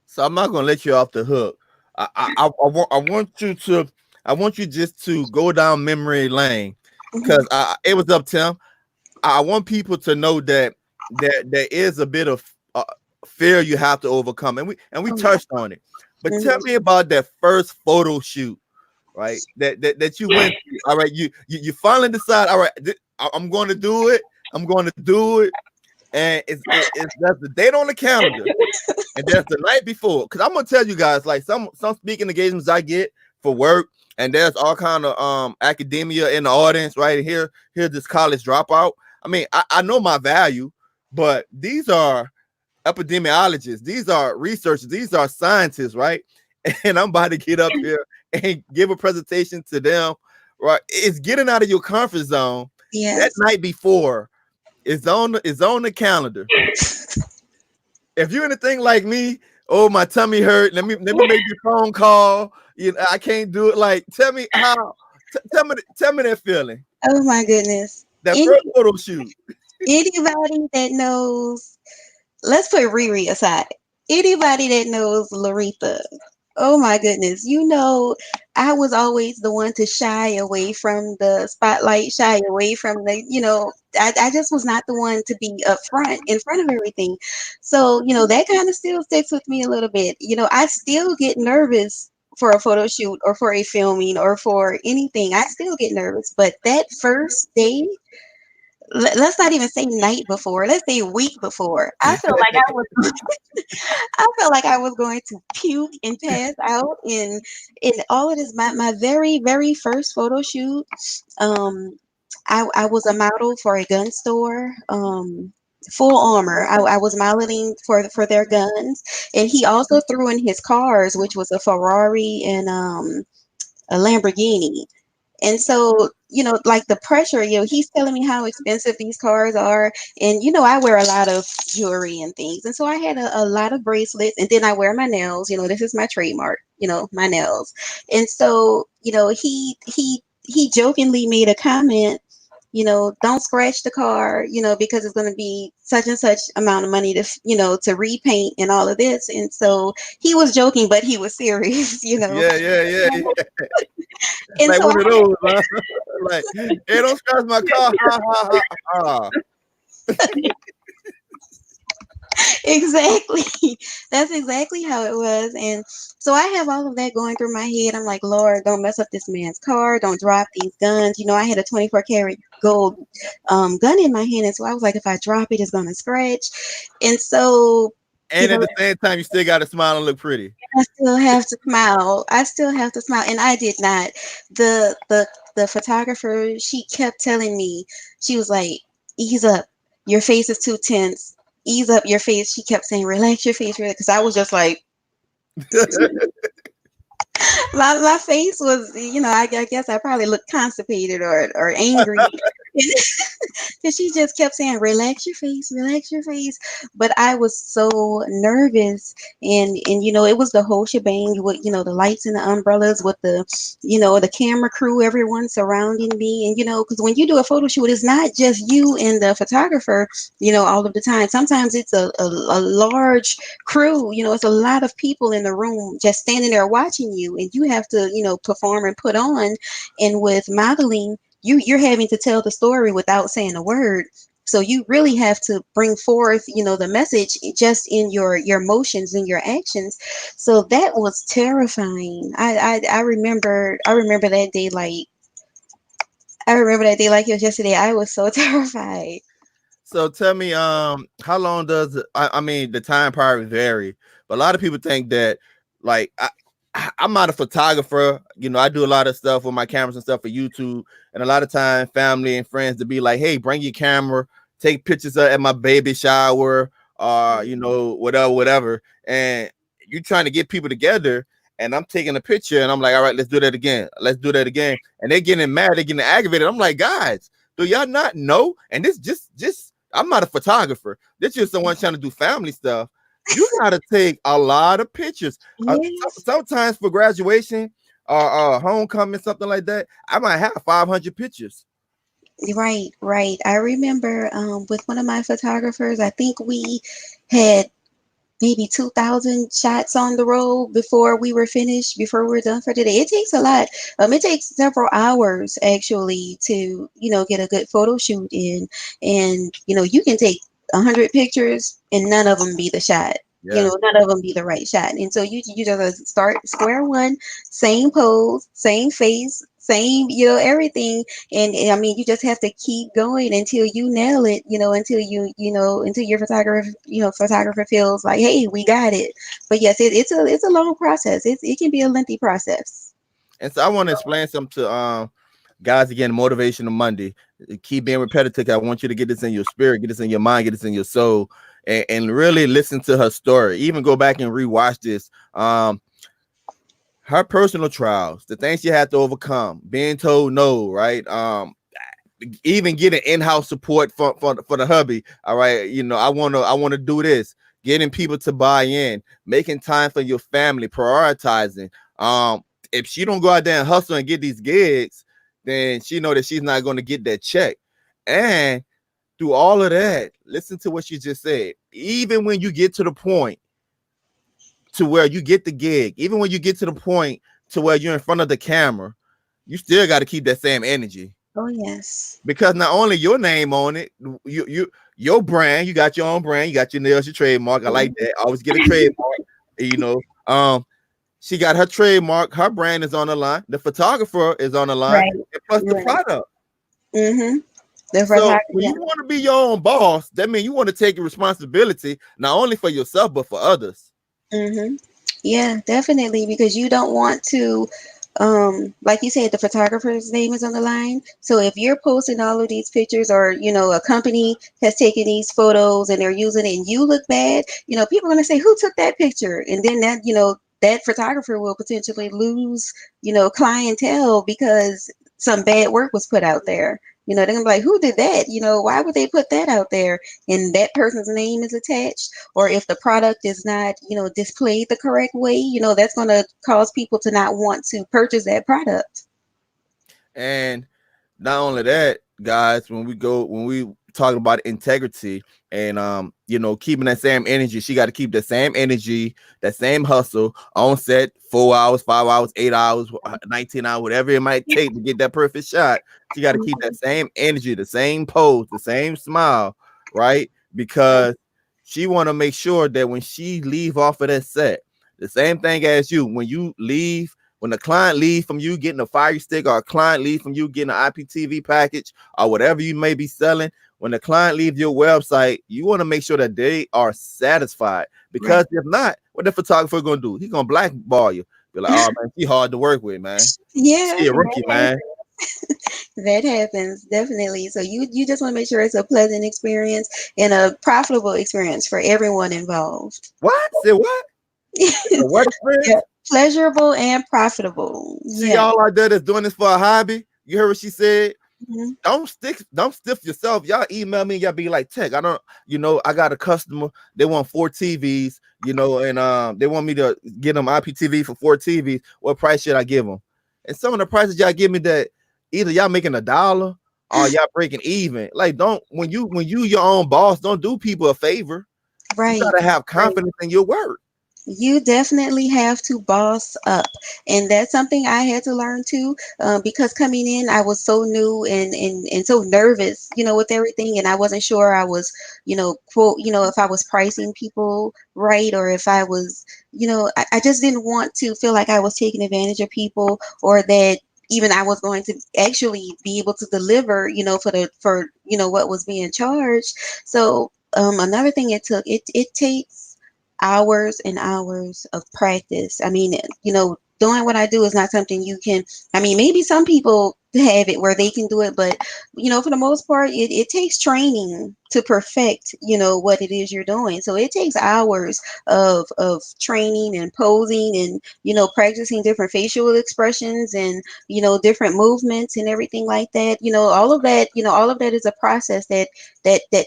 S1: So I'm not gonna let you off the hook. I want you just to go down memory lane because
S2: Hmm.
S1: it was up Tim. I want people to know that there is a bit of fear you have to overcome, and we
S2: Oh,
S1: touched on it. But tell
S2: mhm.
S1: me about that first photo shoot, right? That you went through. All right, you finally decide. All right, I'm going to do it. I'm going to do it, and it's that's the date on the calendar. And that's the night before. Because I'm gonna tell you guys, like some speaking engagements I get for work, and there's all kind of academia in the audience, right? Here's this college dropout. I mean, I know my value, but these are epidemiologists, these are researchers, these are scientists, right? And I'm about to get up here and give a presentation to them, right? It's getting out of your comfort zone. That
S2: Yes.
S1: night before is on the calendar. If you're anything like me, oh my tummy hurt. Let me make the phone call. You know, I can't do it. Like, tell me how. Tell me that feeling.
S2: Oh my goodness.
S1: That
S2: Any,
S1: first photo shoot.
S2: anybody that knows, let's put Riri aside. Anybody that knows Laretha, oh my goodness. I was always the one to shy away from the spotlight, shy away from I just was not the one to be up front, in front of everything. So, that kind of still sticks with me a little bit. I still get nervous for a photo shoot or for a filming or for anything. I still get nervous. But that first day, let's not even say night before, let's say week before, I felt like I was going to puke and pass out in all of this. My very, very first photo shoot, um, I was a model for a gun store. Full armor. I was modeling for their guns, and he also threw in his cars, which was a Ferrari and a Lamborghini. And so, like the pressure, he's telling me how expensive these cars are. And, I wear a lot of jewelry and things. And so I had a lot of bracelets. And then I wear my nails. This is my trademark, my nails. And so, he jokingly made a comment, don't scratch the car, because it's going to be such and such amount of money to repaint and all of this. And so he was joking, but he was serious.
S1: Yeah.
S2: And
S1: Like
S2: so
S1: one of those, huh? Like, hey, don't scratch my car. Ha ha ha ha.
S2: exactly. That's exactly how it was. And so I have all of that going through my head. I'm like, Lord, don't mess up this man's car. Don't drop these guns. I had a 24 karat gold gun in my hand. And so I was like, if I drop it, it's going to scratch. And so, you
S1: And at
S2: know,
S1: the same time, you still got to smile and look pretty.
S2: I still have to smile. I still have to smile. And I did not. The photographer, she kept telling me, she was like, ease up. Your face is too tense. Ease up your face. She kept saying, relax your face, because I was just like, my face was, I guess I probably looked constipated or angry. Because she just kept saying, relax your face. But I was so nervous. And it was the whole shebang with, the lights and the umbrellas with the camera crew, everyone surrounding me. And, because when you do a photo shoot, it's not just you and the photographer, all of the time. Sometimes it's a large crew, it's a lot of people in the room just standing there watching you. And you have to, perform and put on. And with modeling, you're having to tell the story without saying a word. So you really have to bring forth, the message just in your motions and your actions. So that was terrifying. I remember that day like it was yesterday. I was so terrified.
S1: So tell me, how long does I mean the time probably vary, but a lot of people think that like I'm not a photographer. You know, I do a lot of stuff with my cameras and stuff for YouTube, and a lot of time family and friends to be like, hey, bring your camera, take pictures at my baby shower, you know, whatever, whatever. And you trying to get people together, and I'm taking a picture, and I'm like, all right, let's do that again. Let's do that again. And they're getting mad, they're getting aggravated. I'm like, guys, do y'all not know? And this just I'm not a photographer. This just someone trying to do family stuff. You gotta take a lot of pictures.
S2: Yes.
S1: Sometimes for graduation or homecoming, something like that, I might have 500 pictures.
S2: Right, right. I remember with one of my photographers, I think we had maybe 2,000 shots on the roll before we were finished, before we were done for today. It takes a lot. It takes several hours actually to, get a good photo shoot in. And, you can take 100 pictures and none of them be the shot.
S1: Yeah.
S2: None of them be the right shot. And so you just start square one, same pose, same face, same, everything. And I mean, you just have to keep going until you nail it, until until your photographer feels like, hey, we got it. But yes, it's a long process. It can be a lengthy process.
S1: And so I want to explain something to guys again, motivational Monday. Keep being repetitive. I want you to get this in your spirit, get this in your mind, get this in your soul, and really listen to her story. Even go back and rewatch this. Her personal trials, the things she had to overcome, being told no, right? Even getting in-house support for the hubby. All right, I want to do this. Getting people to buy in, making time for your family, prioritizing. Um, if she don't go out there and hustle and get these gigs, then she know that she's not going to get that check. And through all of that, listen to what she just said. Even when you get to the point to where you get the gig, even when you get to the point to where you're in front of the camera, you still got to keep that same energy,
S2: Oh yes.
S1: because not only your name on it, your brand, you got your own brand, you got your nails, your trademark. I like
S2: Mhm.
S1: that. Always get a trademark. You know, she got her trademark, her brand is on the line, the photographer is on the line,
S2: Right.
S1: and plus the
S2: Right.
S1: product.
S2: Mm-hmm. The
S1: So
S2: photographer.
S1: when you want to be your own boss, that means you want to take responsibility not only for yourself but for others.
S2: Mm-hmm. Yeah, definitely, because you don't want to, like you said, the photographer's name is on the line. So if you're posting all of these pictures, or a company has taken these photos and they're using it, and you look bad, people are going to say, "Who took that picture?" And then that photographer will potentially lose, clientele because some bad work was put out there. They're gonna be like, "Who did that? Why would they put that out there?" And that person's name is attached, or if the product is not, displayed the correct way, that's going to cause people to not want to purchase that product.
S1: And not only that, guys, when we talk about integrity and keeping that same energy, she got to keep the same energy, that same hustle on set, 4 hours, 5 hours, 8 hours, 19 hours, whatever it might take to get that perfect shot. She got to keep that same energy, the same pose, the same smile, right? Because she want to make sure that when she leave off of that set, the same thing as you, when you leave, when the client leaves from you getting a Fire Stick, or a client leaves from you getting an IPTV package, or whatever you may be selling, when the client leaves your website, you want to make sure that they are satisfied.
S2: Right.
S1: Because if not, what the photographer going to do? He's going to blackball you. Be like, oh man, she hard to work with, man.
S2: Yeah,
S1: She a rookie, man.
S2: that happens definitely. So you just want to make sure it's a pleasant experience and a profitable experience for everyone involved.
S1: What? Say what? It's a what
S2: Yeah,
S1: experience?
S2: pleasurable and profitable.
S1: See
S2: Yeah.
S1: y'all out there that's doing this for a hobby. You heard what she said?
S2: Mhm.
S1: Don't stiff yourself. Y'all email me, y'all be like, Tech, I don't, I got a customer, they want 4 TVs, and they want me to get them IPTV for 4 TVs. What price should I give them? And some of the prices y'all give me, that either y'all making $1 or y'all breaking even. Like, don't, when you your own boss, don't do people a favor. You
S2: Right.
S1: gotta have
S2: Right.
S1: confidence in your work.
S2: You definitely have to boss up. And that's something I had to learn too, because coming in, I was so new and so nervous, with everything. And I wasn't sure I was, quote, if I was pricing people right, or if I was, I just didn't want to feel like I was taking advantage of people, or that even I was going to actually be able to deliver, for what was being charged. So another thing it takes hours and hours of practice. I mean, doing what I do is not something you can. I mean, maybe some people have it where they can do it, but for the most part, it takes training to perfect, what it is you're doing. So it takes hours of training and posing and practicing different facial expressions and different movements and everything like that. All of that is a process that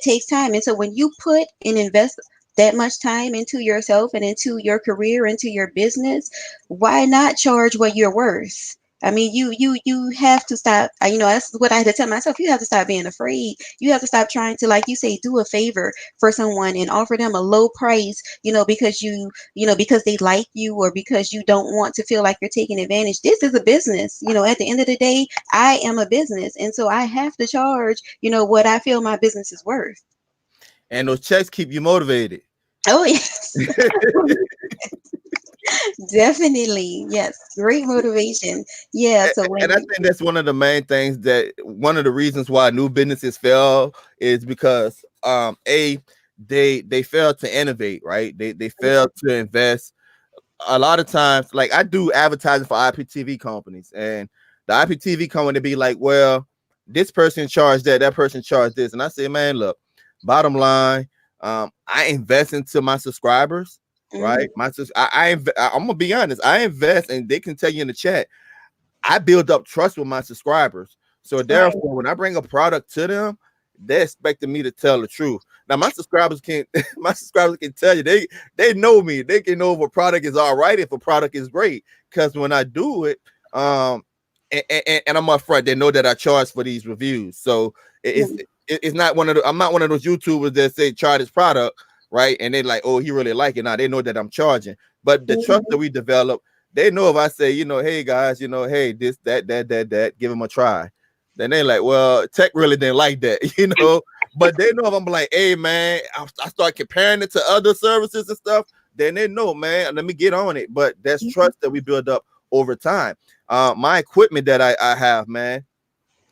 S2: takes time. And so when you put and invest that much time into yourself and into your career, into your business, why not charge what you're worth? I mean, you have to stop. That's what I had to tell myself. You have to stop being afraid. You have to stop trying to, like you say, do a favor for someone and offer them a low price, because because they like you, or because you don't want to feel like you're taking advantage. This is a business. At the end of the day, I am a business, and so I have to charge, what I feel my business is worth.
S1: And those checks keep you motivated.
S2: Oh yes. Definitely. Yes. Great motivation. Yeah. So
S1: And I
S2: when
S1: think that's one of the main things, that one of the reasons why new businesses fail is because they fail to innovate, right? They fail to invest. A lot of times, like I do advertising for IPTV companies, and the IPTV company be like, well, this person charged that person charged this. And I say, man, look, bottom line, I invest into my subscribers,
S2: Mhm.
S1: right? I'm gonna be honest, I invest, and they can tell you in the chat, I build up trust with my subscribers. So
S2: Right.
S1: therefore, when I bring a product to them, they're expecting me to tell the truth. Now, my subscribers can my subscribers can tell you, they know me. They can know if a product is all right, if a product is great. Because when I do it, and I'm upfront, they know that I charge for these reviews. So
S2: Mhm.
S1: it's not I'm not one of those YouTubers that say try this product, right? And they're like, oh, he really like it. Now they know that I'm charging. But the trust that
S2: Mhm.
S1: we develop, they know if I say, hey guys, hey, this, that, give them a try. Then they like, well, Tech really didn't like that, But they know if I'm like, hey man, I start comparing it to other services and stuff, then they know, man, let me get on it. But that's
S2: Mhm.
S1: trust that we build up over time. My equipment that I have, man,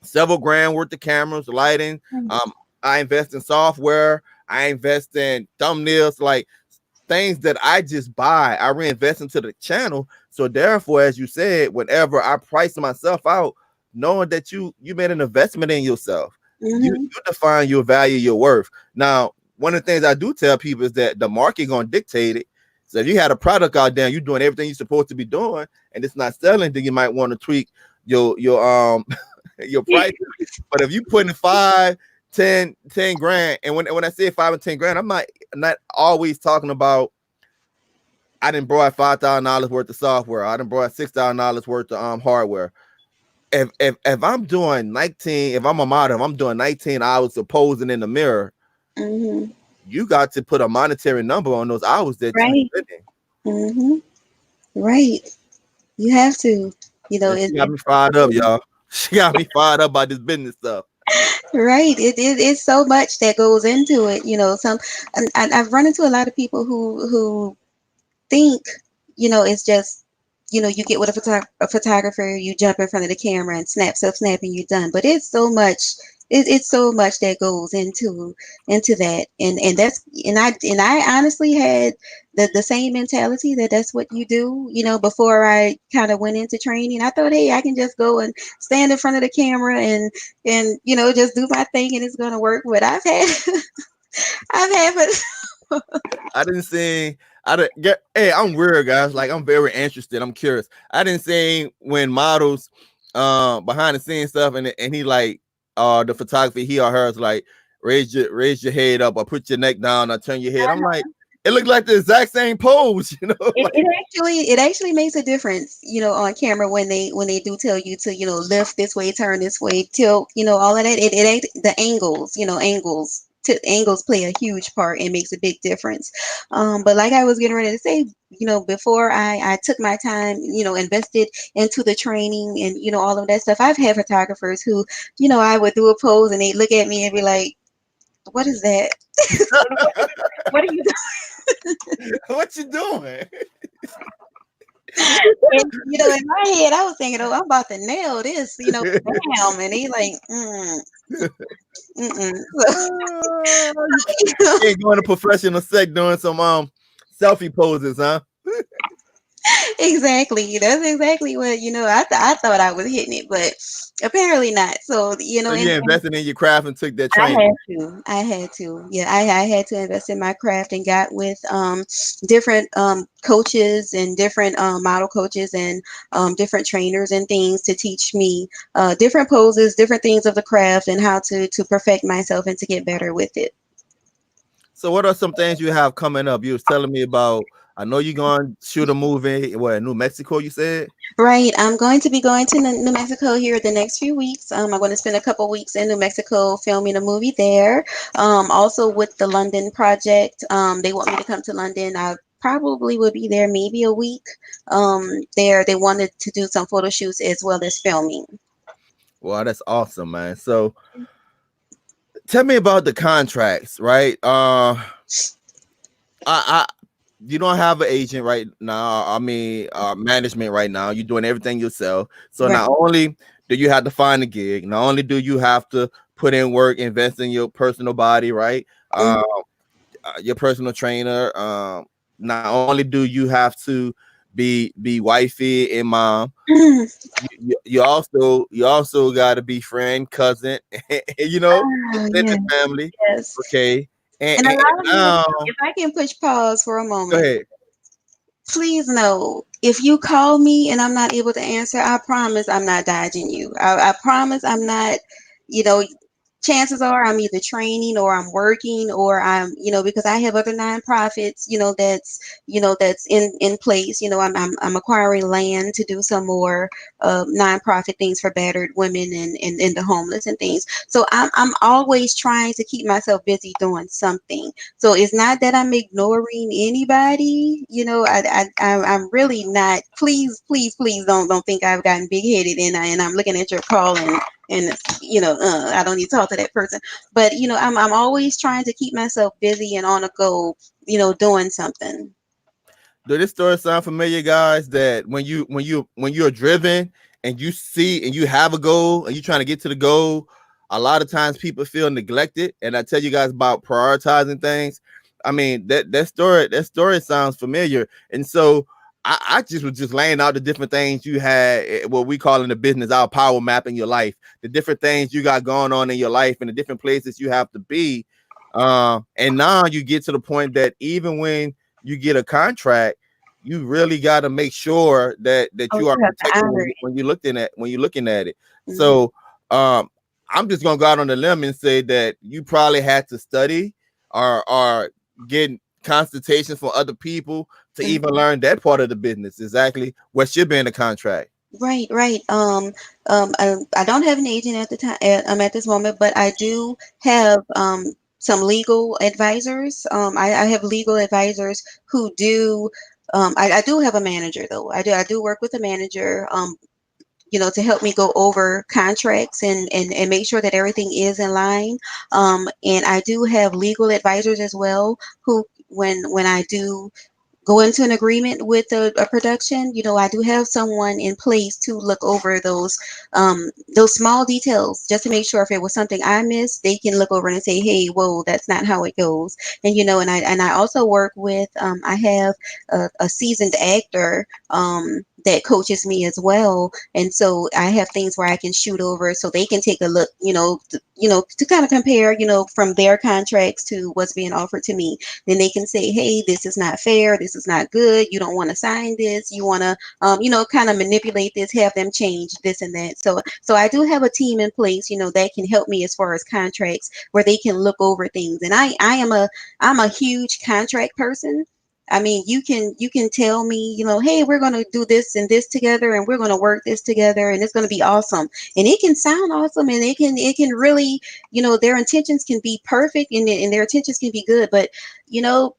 S1: several grand worth of cameras, lighting.
S2: Right.
S1: I invest in software. I invest in thumbnails, like things that I just buy, I reinvest into the channel. So therefore, as you said, whenever I price myself out, knowing that you made an investment in yourself,
S2: Mhm.
S1: you define your value, your worth. Now, one of the things I do tell people is that the market gonna dictate it. So if you had a product out there, and you're doing everything you're supposed to be doing, and it's not selling, then you might want to tweak your your price. But if you put in 5, 10 grand, and when I say 5 and 10 grand, I'm not always talking about I didn't borrow $5,000 worth of software. I didn't borrow $6,000 worth of hardware. If I'm doing 19, if I'm a model, if I'm doing 19 hours of posing in the mirror,
S2: Mhm.
S1: you got to put a monetary number on those hours that you
S2: Right.
S1: spending.
S2: Mhm. Right. You have to.
S1: And she got me fired up, y'all. She got me fired up by this business stuff.
S2: Right. It's so much that goes into it. And I've run into a lot of people who think, it's just, you get with a photographer, you jump in front of the camera and snap, and you're done. But it's so much. It's so much that goes into that, and I honestly had the same mentality that's what you do. Before I kind of went into training, I thought, hey, I can just go and stand in front of the camera and just do my thing and it's gonna work. But I've had
S1: I didn't see. I didn't get. Hey, I'm weird, guys. Like I'm very interested. I'm curious. I didn't see when models, behind the scenes stuff, and he like, the photography, he or her is like, raise your head up or put your neck down or turn your head. I'm like, it looked like the exact same pose,
S2: It,
S1: like.
S2: it it actually makes a difference, on camera when they do tell you to, lift this way, turn this way, tilt, all of that. It ain't the angles, angles play a huge part and makes a big difference. But like I was getting ready to say, before I took my time, invested into the training and all of that stuff, I've had photographers who, I would do a pose and they look at me and be like, "What is that? What are you
S1: What you doing?
S2: And in my head, I was thinking, "Oh, I'm about to nail this," bam. And he like, mm-mm.
S1: You can't go into professional sec doing some selfie poses, huh?
S2: Exactly. That's exactly what I thought I was hitting it, but apparently not. So
S1: So
S2: and,
S1: you invested in your craft and took that
S2: I
S1: training.
S2: had to. I had to. Yeah, I had to invest in my craft and got with different coaches and different model coaches and different trainers and things to teach me different poses, different things of the craft, and how to perfect myself and to get better with it.
S1: So what are some things you have coming up? You was telling me about. I know you're going to shoot a movie. Where New Mexico? You said.
S2: Right. I'm going to be going to New Mexico here the next few weeks. I'm going to spend a couple weeks in New Mexico filming a movie there. Also with the London project, they want me to come to London. I probably will be there maybe a week. There they wanted to do some photo shoots as well as filming.
S1: Wow, that's awesome, man. So tell me about the contracts, right? I you don't have an agent right now. I mean, management right now. You're doing everything yourself. So
S2: Right.
S1: not only do you have to find a gig, not only do you have to put in work, invest in your personal body, right? Your personal trainer. Not only do you have to be wifey and mom, you also got to be friend, cousin,
S2: Yes,
S1: extended family.
S2: yes.
S1: Okay,
S2: And a
S1: and
S2: lot of you,
S1: now
S2: if I can push pause for a
S1: go
S2: moment,
S1: ahead.
S2: please know if you call me and I'm not able to answer, I promise I'm not dodging you. I promise I'm not, you know, chances are I'm either training or I'm working or I'm, because I have other nonprofits, that's in place. I'm acquiring land to do some more nonprofit things for battered women and the homeless and things. So I'm always trying to keep myself busy doing something. So it's not that I'm ignoring anybody. I'm really not. Please, please, please don't think I've gotten big headed and I'm looking at your call and I don't need to talk to that person. But I'm always trying to keep myself busy and on a go. Doing something.
S1: Do this story sound familiar, guys? That when you're driven and you see and you have a goal and you're trying to get to the goal, a lot of times people feel neglected. And I tell you guys about prioritizing things. I mean that story sounds familiar. And so I just was just laying out the different things you had, what we call in the business our power map in your life, the different things you got going on in your life and the different places you have to be. And now you get to the point that even when you get a contract, you really got to make sure that
S2: Oh,
S1: you are
S2: you have to
S1: protected
S2: honor
S1: when you're looking at it.
S2: it. Hmm.
S1: So I'm just gonna go out on the limb and say that you probably had to study or get consultations from other people to even learn that part of the business. Exactly what should be in the contract.
S2: Right, right. I don't have an agent at the time. At this moment, but I do have some legal advisors. I have legal advisors who do. I do have a manager though. I do work with a manager. To help me go over contracts and make sure that everything is in line. And I do have legal advisors as well who, when I do go into an agreement with a production, I do have someone in place to look over those small details just to make sure if it was something I missed, they can look over and say, hey, whoa, that's not how it goes. And I also work with I have a seasoned actor that coaches me as well. And so I have things where I can shoot over so they can take a look, to kind of compare, from their contracts to what's being offered to me. Then they can say, hey, this is not fair, this is not good, you don't want to sign this, you want to kind of manipulate this, have them change this and that. So I do have a team in place, that can help me as far as contracts where they can look over things. And I'm a huge contract person. I mean, you can tell me, hey, we're going to do this and this together and we're going to work this together and it's going to be awesome. And it can sound awesome and it can really, their intentions can be perfect and their intentions can be good, but you know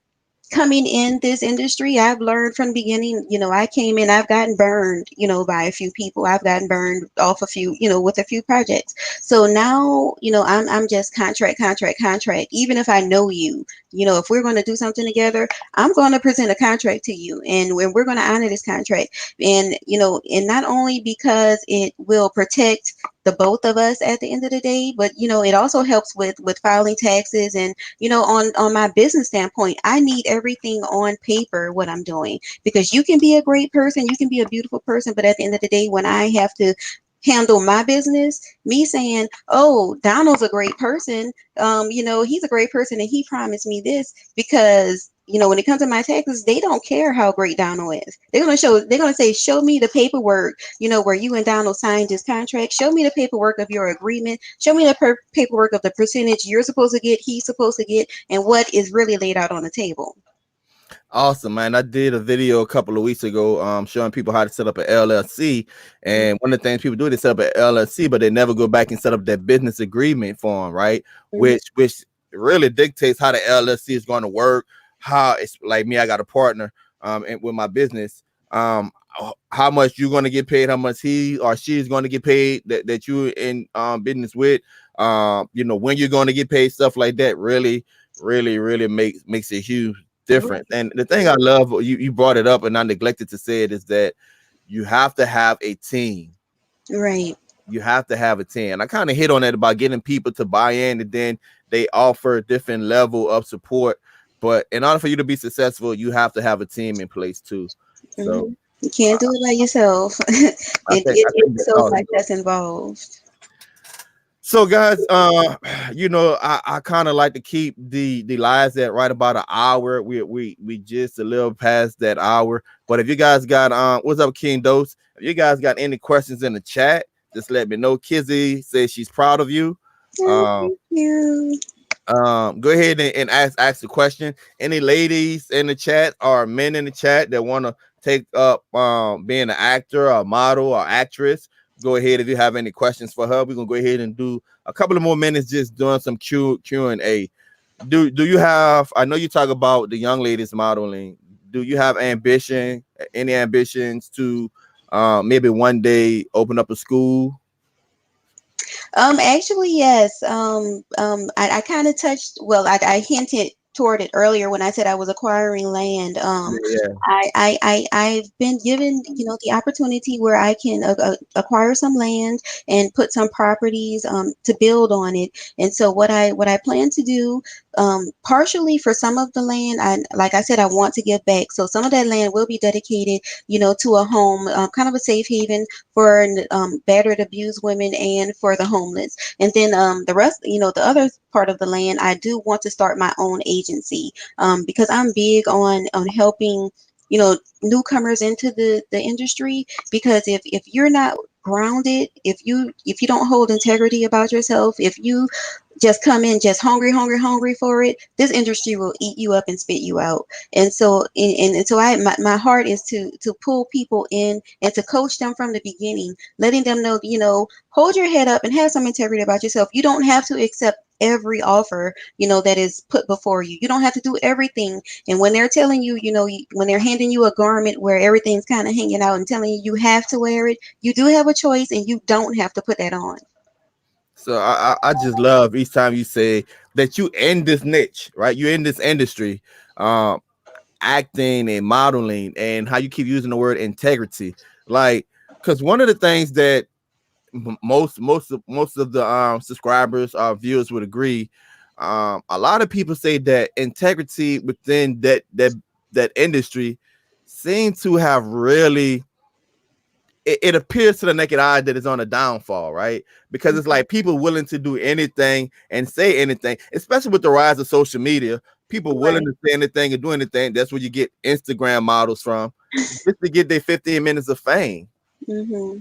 S2: coming in this industry, I've learned from the beginning, I came in, I've gotten burned, by a few people. I've gotten burned off a few, with a few projects. So now, I'm just contract, contract, contract. Even if I know you, if we're going to do something together, I'm going to present a contract to you, and when we're going to honor this contract. And, and not only because it will protect the both of us at the end of the day, but, it also helps with filing taxes. And on my business standpoint, I need everything on paper what I'm doing, because you can be a great person, you can be a beautiful person, but at the end of the day, when I have to handle my business, me saying, oh, Donald's a great person, he's a great person and he promised me this, because when it comes to my taxes, they don't care how great Donald is. They're gonna say, show me the paperwork, where you and Donald signed this contract. Show me the paperwork of your agreement. Show me the paperwork of the percentage you're supposed to get, he's supposed to get, and what is really laid out on the table.
S1: Awesome, man. I did a video a couple of weeks ago showing people how to set up an LLC. And one of the things people do, they set up an LLC, but they never go back and set up that business agreement form, right?
S2: Mhm.
S1: Which really dictates how the LLC is going to work. How it's like me, I got a partner and with my business. How much you're going to get paid, how much he or she is going to get paid that you in business with, when you're going to get paid, stuff like that really makes a huge difference. And the thing I love, you brought it up and I neglected to say it, is that you have to have a team.
S2: Right.
S1: You have to have a team. And I kind of hit on that about getting people to buy in, and then they offer a different level of support. But in order for you to be successful, you have to have a team in place too. So
S2: You can't do it by yourself.
S1: I think
S2: It's
S1: that's
S2: so much
S1: awesome.
S2: that's involved.
S1: So guys, I kind of like to keep the lives at right about an hour. We just a little past that hour. But if you guys got what's up, King Dose? If you guys got any questions in the chat, just let me know. Kizzy says she's proud of you.
S2: Oh,
S1: Um,
S2: thank you.
S1: go ahead and ask the question. Any ladies in the chat or men in the chat that want to take up being an actor or model or actress, go ahead. If you have any questions for her, we're gonna go ahead and do a couple of more minutes just doing some Q&A. Do you have, I know you talk about the young ladies modeling, do you have any ambitions to maybe one day open up a school?
S2: Actually, yes. I kind of touched, well, I hinted toward it earlier when I said I was acquiring land.
S1: Yeah.
S2: I've been given, the opportunity where I can acquire some land and put some properties to build on it. And so what I plan to do, partially for some of the land, like I said, I want to give back. So some of that land will be dedicated, to a home, kind of a safe haven for battered, abused women and for the homeless. And then the rest, the other part of the land, I do want to start my own agency, because I'm big on helping, newcomers into the industry. Because if you're not grounded, if you don't hold integrity about yourself, if you just come in just hungry, hungry, hungry for it, this industry will eat you up and spit you out. And so, and so my heart is to pull people in and to coach them from the beginning, letting them know, hold your head up and have some integrity about yourself. You don't have to accept every offer, that is put before you. You don't have to do everything. And when they're telling you, when they're handing you a garment where everything's kind of hanging out and telling you you have to wear it, you do have a choice and you don't have to put that on.
S1: So I just love each time you say that you in this niche, right? You in this industry, acting and modeling, and how you keep using the word integrity. Like, because one of the things that most of the subscribers or viewers would agree, a lot of people say that integrity within that industry seems to have really, it appears to the naked eye that it's on a downfall, right? Because it's like people willing to do anything and say anything, especially with the rise of social media. People willing
S2: Right.
S1: to say anything and do anything. That's where you get Instagram models from, just to get their 15 minutes of fame.
S2: Hmm.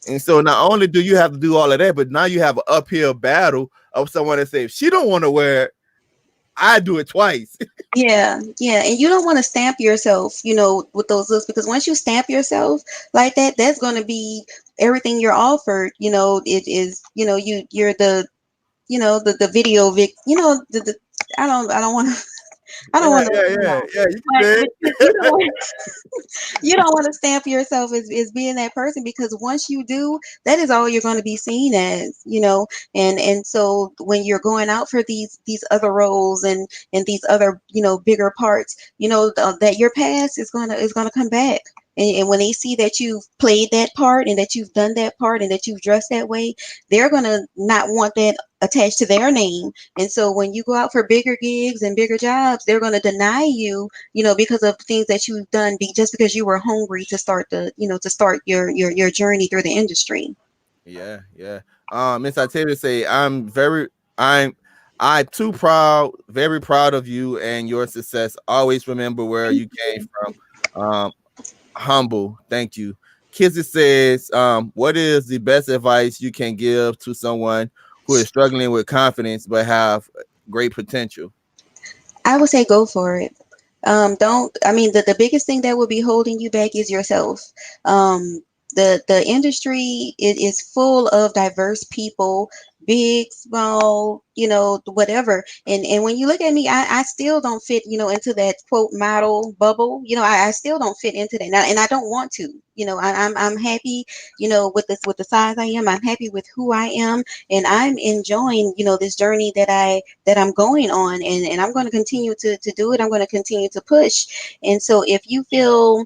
S1: And so not only do you have to do all of that, but now you have an uphill battle of someone that says, if she don't want to wear it, I do it twice.
S2: Yeah, yeah, and you don't want to stamp yourself, with those looks, because once you stamp yourself like that, that's going to be everything you're offered. It is, you're the, the video vic, I don't want to. I don't
S1: Yeah,
S2: want to,
S1: yeah,
S2: you
S1: yeah,
S2: know,
S1: yeah. You can say
S2: but you don't
S1: it.
S2: want you don't want to stamp yourself as being that person, because once you do, that is all you're going to be seen as, you know. And so when you're going out for these other roles and these other, you know, bigger parts, you know, that your past is gonna come back. And when they see that you've played that part and that you've done that part and that you've dressed that way, they're gonna not want that attached to their name. And so when you go out for bigger gigs and bigger jobs, they're going to deny you, you know, because of things that you've done, just because you were hungry to start to start your journey through the industry.
S1: Yeah, yeah. Miss Octavia say, I'm I too proud, very proud of you and your success. Always remember where you came from. Humble. Thank you. Kizzy says, what is the best advice you can give to someone who is struggling with confidence but have great potential?
S2: I would say go for it. Don't, I mean, the biggest thing that will be holding you back is yourself. The industry is full of diverse people, big, small, you know, whatever. And when you look at me, I still don't fit, you know, into that quote model bubble. You know, I still don't fit into that now, and I don't want to. You know, I'm happy, you know, with the size I am. I'm happy with who I am, and I'm enjoying, you know, this journey that I'm going on, and I'm going to continue to do it. I'm going to continue to push. And so if you feel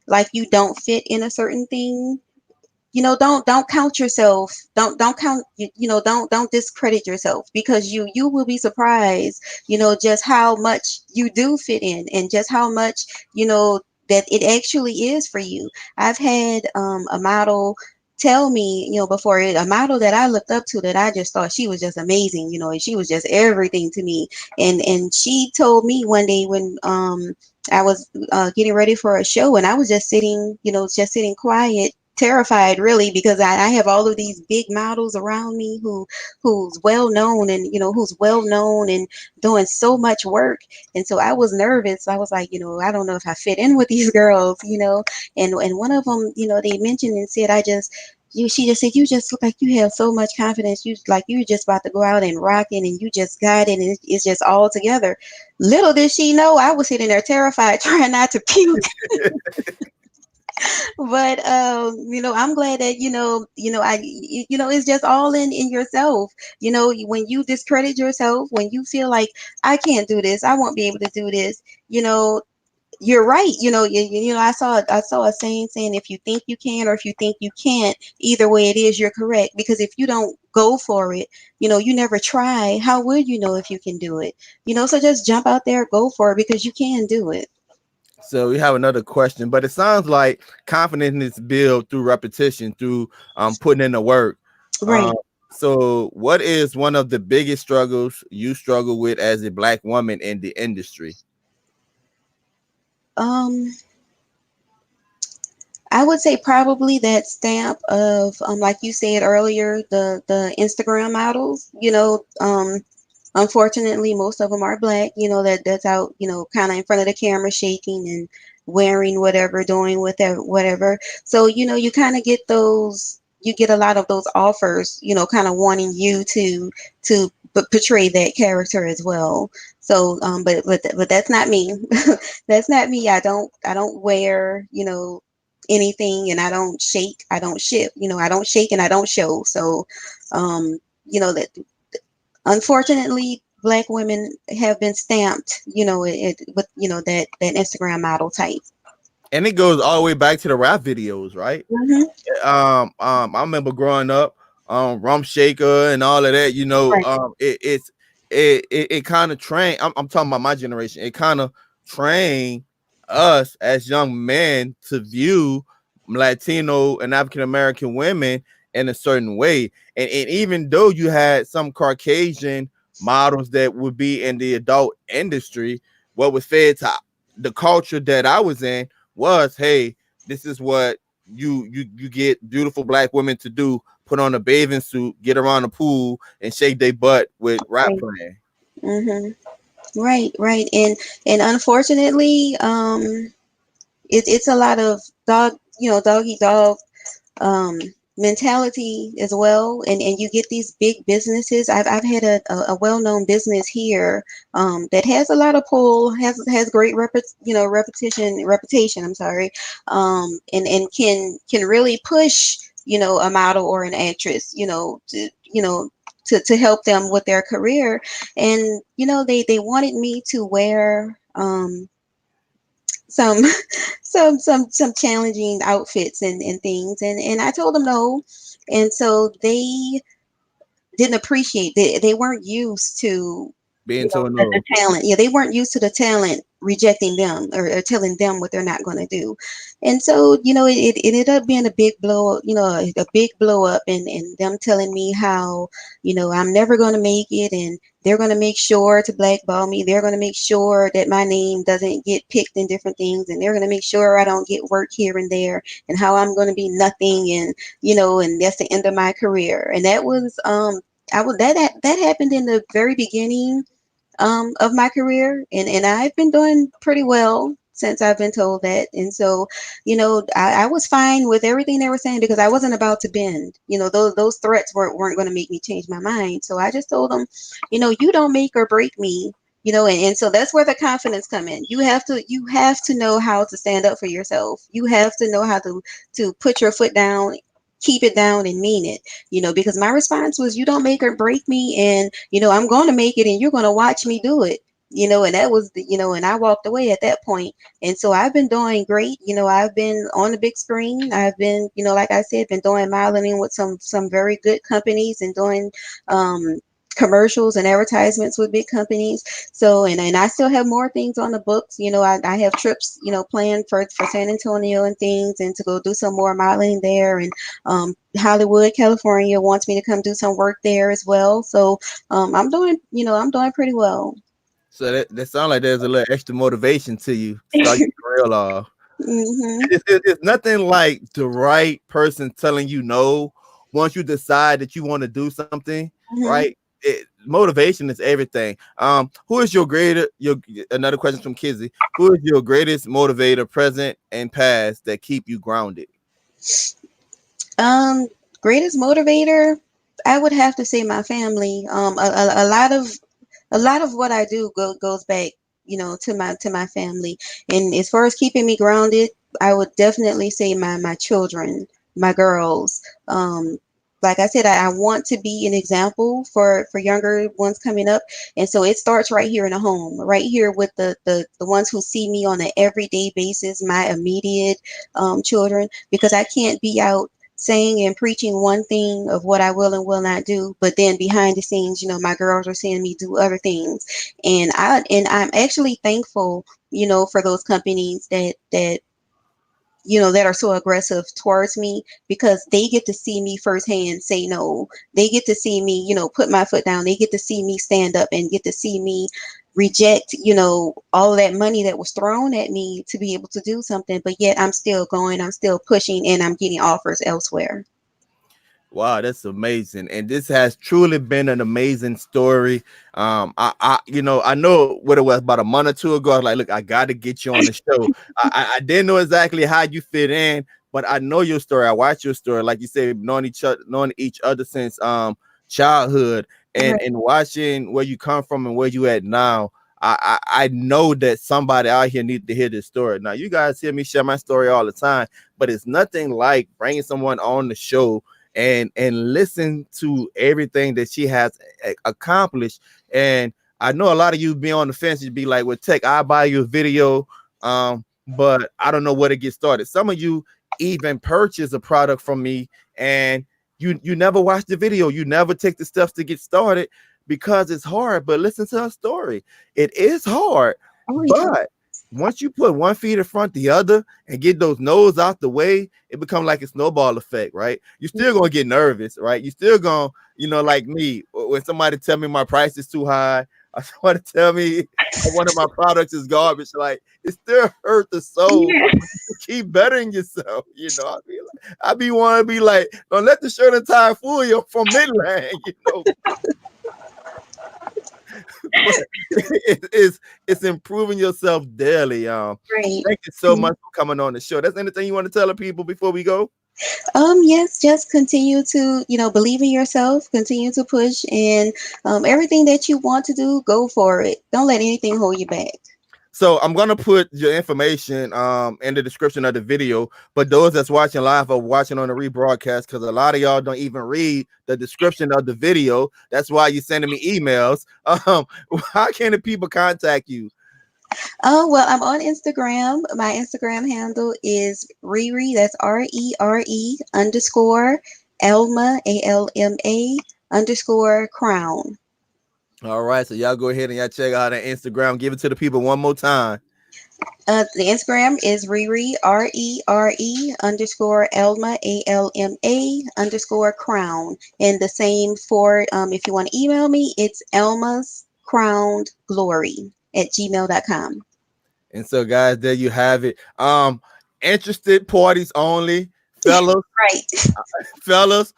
S2: like you don't fit in a certain thing, you know, don't count yourself. Don't count, you know, don't discredit yourself, because you will be surprised, you know, just how much you do fit in, and just how much, you know, that it actually is for you. I've had a model tell me, you know, before it, a model that I looked up to, that I just thought she was just amazing, you know, and she was just everything to me. And she told me one day when I was getting ready for a show, and I was just sitting, you know, just sitting quiet, terrified really, because I have all of these big models around me who's well known, and you know, who's well known and doing so much work. And so I was nervous. I was like, you know, I don't know if I fit in with these girls, you know. And one of them, you know, they mentioned and said, she just said, you just look like you have so much confidence. You like you're just about to go out and rock it, and you just got it, and it's just all together. Little did she know, I was sitting there terrified, trying not to puke. But you know, I'm glad that, you know, it's just all in yourself. You know, when you discredit yourself, when you feel like, I can't do this, I won't be able to do this, you know, you're right. You know, you know, I saw a saying, if you think you can or if you think you can't, either way it is, you're correct. Because if you don't go for it, you know, you never try, how would you know if you can do it? You know, so just jump out there, go for it, because you can do it.
S1: So we have another question, but it sounds like confidence is built through repetition, through putting in the work. Um,
S2: Right.
S1: so what is one of the biggest struggles you struggle with as a black woman in the industry?
S2: um I would say probably that stamp of, like you said earlier, the Instagram models. You know, unfortunately, most of them are black. You know, that's out, you know, kind of in front of the camera, shaking and wearing whatever, doing whatever. So you know, you kind of get those. You get a lot of those offers. You know, kind of wanting you to portray that character as well. So, but that's not me. That's not me. I don't wear, you know, anything, and I don't shake, I don't ship, you know, I don't shake and I don't show. So you know, that unfortunately black women have been stamped, you know, with, you know, that Instagram model type.
S1: And it goes all the way back to the rap videos, right?
S2: Hmm.
S1: I remember growing up, Rum Shaker and all of that. You know,
S2: Right.
S1: it kind of trained. I'm talking about my generation. It kind of trained us as young men to view Latino and African American women in a certain way. And even though you had some Caucasian models that would be in the adult industry, what was fed to the culture that I was in was, hey, this is what you get beautiful black women to do: put on a bathing suit, get around the pool, and shake their butt with rap
S2: Right.
S1: playing.
S2: Hmm. Right. Right. And unfortunately, it's a lot of dog, you know, dog eat dog, mentality as well, and you get these big businesses. I've had a well-known business here, that has a lot of pull, has great reputation, I'm sorry, and can really push, a model or an actress, to help them with their career. And they wanted me to wear some some challenging outfits and things, and I told them no. And so they didn't appreciate, they weren't used to
S1: Being told
S2: the
S1: no.
S2: talent. Yeah, they weren't used to the talent rejecting them, or telling them what they're not going to do. And so it ended up being a big blow, a big blow up, and them telling me how I'm never going to make it, and they're going to make sure to blackball me. They're going to make sure that my name doesn't get picked in different things, and they're going to make sure I don't get work here and there, and how I'm going to be nothing, and and that's the end of my career. And that was I would that happened in the very beginning of my career, and I've been doing pretty well since I've been told that. And so I was fine with everything they were saying, because I wasn't about to bend. Those threats weren't going to make me change my mind. So I just told them, you don't make or break me. And so that's where the confidence come in. You have to know how to stand up for yourself. You have to know how to put your foot down, keep it down, and mean it. Because my response was, you don't make or break me, and I'm going to make it, and you're going to watch me do it. And that was and I walked away at that point. And so I've been doing great. I've been on the big screen. I've been, like I said, been doing modeling with some very good companies, and doing commercials and advertisements with big companies. So, and I still have more things on the books. I have trips, planned for San Antonio and things, and to go do some more modeling there. And Hollywood, California wants me to come do some work there as well. So I'm doing pretty well.
S1: So that sounds like there's a little extra motivation to you to start your career off.
S2: Hmm.
S1: It's nothing like the right person telling you no once you decide that you want to do something,
S2: Hmm.
S1: right? Motivation is everything. Who is your greater your Another question from Kizzy. Who is your greatest motivator, present and past, that keep you grounded?
S2: Um, Greatest motivator, I would have to say my family. A lot of what I do goes back, to my family. And as far as keeping me grounded, I would definitely say my children, my girls. Like I said, I want to be an example for younger ones coming up. And so it starts right here in the home, right here with the ones who see me on an everyday basis, my immediate children, because I can't be out saying and preaching one thing of what I will and will not do, but then behind the scenes, my girls are seeing me do other things. And I'm actually thankful, for those companies that are so aggressive towards me, because they get to see me firsthand say no. They get to see me, put my foot down. They get to see me stand up, and get to see me reject, all of that money that was thrown at me to be able to do something. But yet I'm still going, I'm still pushing, and I'm getting offers elsewhere.
S1: Wow, that's amazing. And this has truly been an amazing story. I know what it was about a month or two ago. I was like, look, I got to get you on the show. I didn't know exactly how you fit in, but I know your story. I watched your story, like you said, knowing each other since childhood, and
S2: Right.
S1: watching where you come from and where you at now. I know that somebody out here need to hear this story. Now, you guys hear me share my story all the time, but it's nothing like bringing someone on the show and listen to everything that she has accomplished. And I know a lot of you be on the fence. You'd be like, "Well, Tech, I'll buy you a video, but I don't know where to get started." Some of you even purchase a product from me, and you never watch the video. You never take the steps to get started because it's hard. But listen to her story. It is hard,
S2: Oh yeah.
S1: but once you put one feet in front of the other and get those no's out the way, it becomes like a snowball effect, right? You're still gonna get nervous, right? You still gonna, like me, when somebody tell me my price is too high, or somebody tell me one of my products is garbage, like it still hurt the soul.
S2: Yeah.
S1: You keep bettering yourself, I be want to be like, don't let the shirt and tie fool you from Midland, but it's improving yourself daily.
S2: Right.
S1: Thank you so much for coming on the show. That's anything you want to tell the people before we go?
S2: Yes, just continue to, believe in yourself, continue to push, and everything that you want to do, go for it. Don't let anything hold you back.
S1: So I'm gonna put your information in the description of the video. But those that's watching live or watching on the rebroadcast, because a lot of y'all don't even read the description of the video. That's why you're sending me emails. How can the people contact you?
S2: Oh, well, I'm on Instagram. My Instagram handle is ReRe, that's RERE underscore Elma, ALMA underscore crown.
S1: All right, so y'all go ahead and y'all check out that Instagram. Give it to the people one more time.
S2: The Instagram is ReRe, RERE underscore Elma, ALMA underscore crown. And the same for, if you want to email me, it's Elma's crowned glory at gmail.com.
S1: And so, guys, there you have it. Interested parties only, fellas,
S2: Right.
S1: fellas,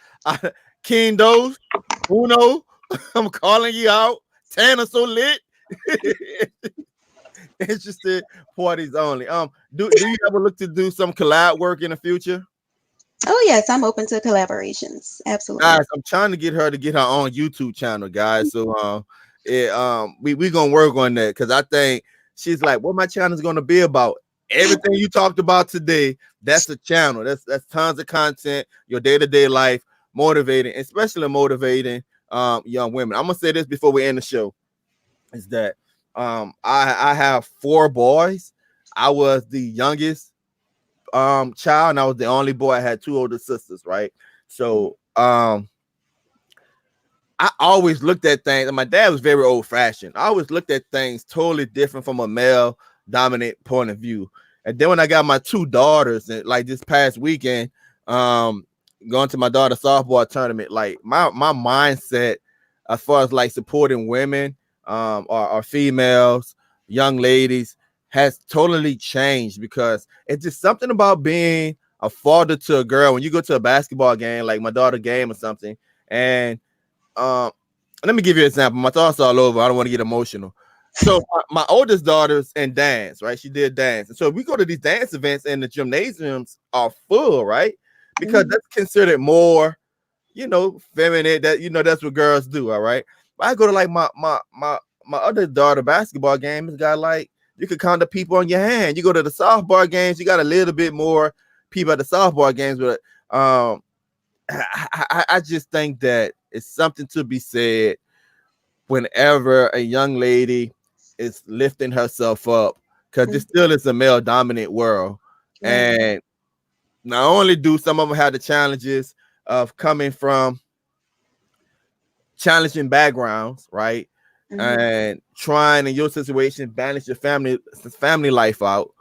S1: Kindos, Uno. I'm calling you out. Tanner so lit. Interested parties only. Do you ever look to do some collab work in the future?
S2: Oh, yes, I'm open to collaborations. Absolutely.
S1: Guys, I'm trying to get her to get her own YouTube channel, guys. So we gonna work on that because I think she's like, what my channel is gonna be about. Everything you talked about today, that's a channel. That's tons of content, your day-to-day life, motivating, especially motivating young women. I'm gonna say this before we end the show: is that I have 4 boys. I was the youngest child, and I was the only boy. I had 2 older sisters, right? So I always looked at things, and my dad was very old fashioned. I always looked at things totally different from a male dominant point of view. And then when I got my 2 daughters, and like this past weekend, um, going to my daughter's softball tournament, like my mindset as far as like supporting women, or females, young ladies, has totally changed because it's just something about being a father to a girl. When you go to a basketball game, like my daughter game or something, and um, let me give you an example. My thoughts all over. I don't want to get emotional. So my oldest daughter's in dance, right? She did dance, and so we go to these dance events, and the gymnasiums are full, right? Because
S2: Mhm.
S1: that's considered more, feminine. That that's what girls do, all right. But I go to like my other daughter basketball game. It's got like you could count the people on your hand. You go to the softball games, you got a little bit more people at the softball games, but I just think that it's something to be said whenever a young lady is lifting herself up, because this
S2: Mhm.
S1: still is a male dominant world.
S2: Right.
S1: And not only do some of them have the challenges of coming from challenging backgrounds, right?
S2: Hmm.
S1: And trying in your situation balance your family life out,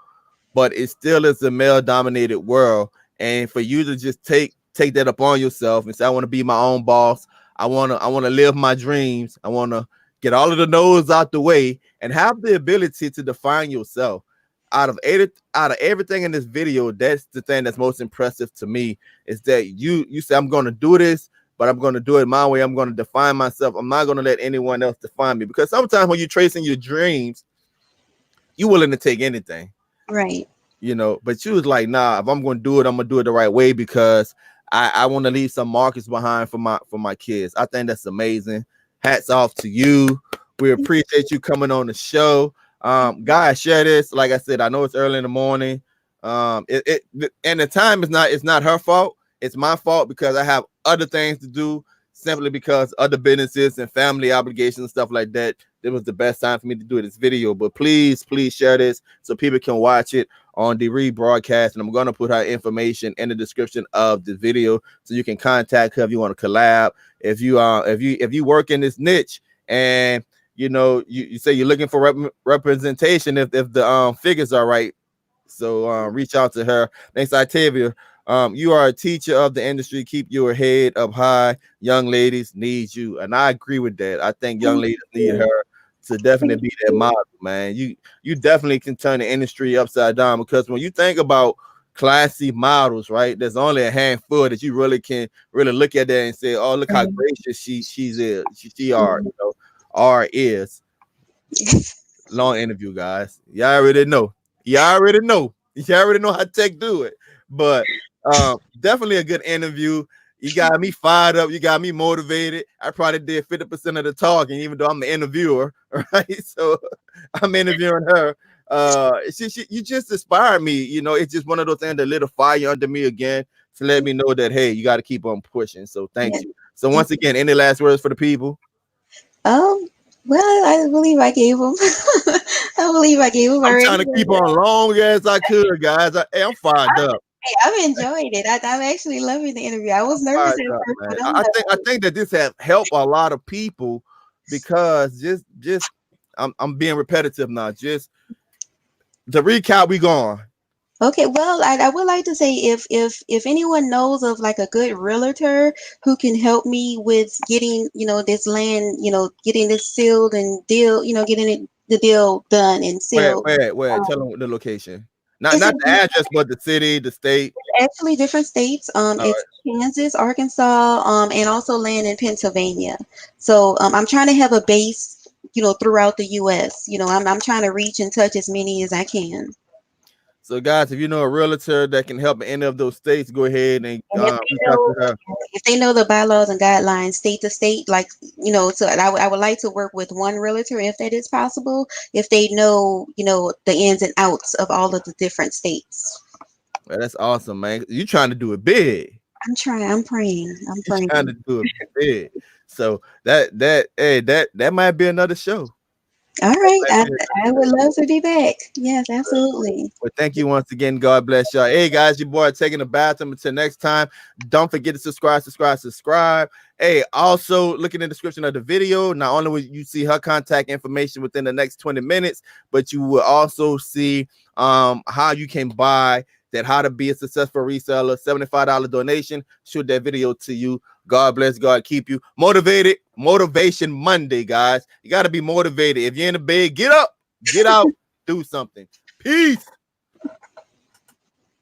S1: but it still is a male dominated world. And for you to just take that upon yourself and say, I want to be my own boss. I want to live my dreams. I want to get all of the no's out the way and have the ability to define yourself. Out of everything in this video, that's the thing that's most impressive to me is that you say, I'm going to do this, but I'm going to do it my way. I'm going to define myself. I'm not going to let anyone else define me, because sometimes when you're tracing your dreams, you're willing to take anything,
S2: Right.
S1: but you was like, nah, if I'm gonna do it, I'm gonna do it the right way, because I want to leave some markers behind for my kids. I think that's amazing. Hats off to you. We appreciate you coming on the show. Guys, share this. Like I said, I know it's early in the morning. And the time is not her fault. It's my fault because I have other things to do, simply because other businesses and family obligations and stuff like that. It was the best time for me to do this video. But please share this so people can watch it on the rebroadcast, and I'm going to put her information in the description of the video so you can contact her if you want to collab. If you work in this niche, and you say you're looking for representation, if the figures are right, so reach out to her. Thanks, Octavia. You are a teacher of the industry. Keep your head up high. Young ladies need you, and I agree with that. I think young
S2: Thank
S1: ladies need
S2: you.
S1: her to definitely
S2: Thank
S1: be that
S2: you.
S1: model, man. You definitely can turn the industry upside down, because when you think about classy models, right, there's only a handful that you really can really look at that and say, oh, look how
S2: Right.
S1: gracious she are, are is. Long interview, guys. Y'all already know. Y'all already know how tech do it. But definitely a good interview. You got me fired up. You got me motivated. I probably did 50% of the talking, even though I'm the interviewer, right? So I'm interviewing her. You just inspired me. You know, it's just one of those things that lit a fire under me again to let me know that, hey, you got to keep on pushing. So thank
S2: Yeah.
S1: you. So once again, any last words for the people?
S2: Well, I believe I gave them. I believe I gave them
S1: I'm
S2: already.
S1: trying to keep on long as I could, guys. Hey, I'm fired up.
S2: Hey, I've enjoyed it. I'm actually loving the interview. I was nervous
S1: Fired
S2: at
S1: up,
S2: first,
S1: man.
S2: but I'm
S1: I think that this has helped a lot of people because just I'm being repetitive now. Just to recap, we going.
S2: okay. Well, I would like to say if anyone knows of like a good realtor who can help me with getting this land, getting this sealed and deal, getting the deal done and sealed.
S1: Where?
S2: Um,
S1: Tell them the location. Not
S2: it's
S1: not the address, but the city, the state.
S2: actually different states.
S1: All
S2: It's
S1: right.
S2: Kansas, Arkansas, and also land in Pennsylvania. So I'm trying to have a base, throughout the U.S. I'm trying to reach and touch as many as I can.
S1: So, guys, if you know a realtor that can help in any of those states, go ahead and
S2: And if
S1: reach
S2: they
S1: out
S2: know
S1: to her.
S2: if they know the bylaws and guidelines state to state, like so I would like to work with one realtor if that is possible. If they know, the ins and outs of all of the different states.
S1: Well, that's awesome, man. You trying to do it big.
S2: I'm trying. I'm praying. I'm
S1: You trying
S2: praying.
S1: to do it big. So that might be another show.
S2: All right.
S1: Might
S2: I,
S1: be
S2: I
S1: another
S2: would
S1: show.
S2: love to be back. Yes, absolutely.
S1: Well, thank you once again. God bless y'all. Hey guys, your boy taking the bathroom. Until next time, don't forget to subscribe. Hey, also look in the description of the video. Not only will you see her contact information within the next 20 minutes, but you will also see how you can buy that how to be a successful reseller. $75 donation. Shoot that video to you. God bless. God keep you motivated. Motivation Monday, guys. You got to be motivated. If you're in the bed, get up, get out, do something. Peace.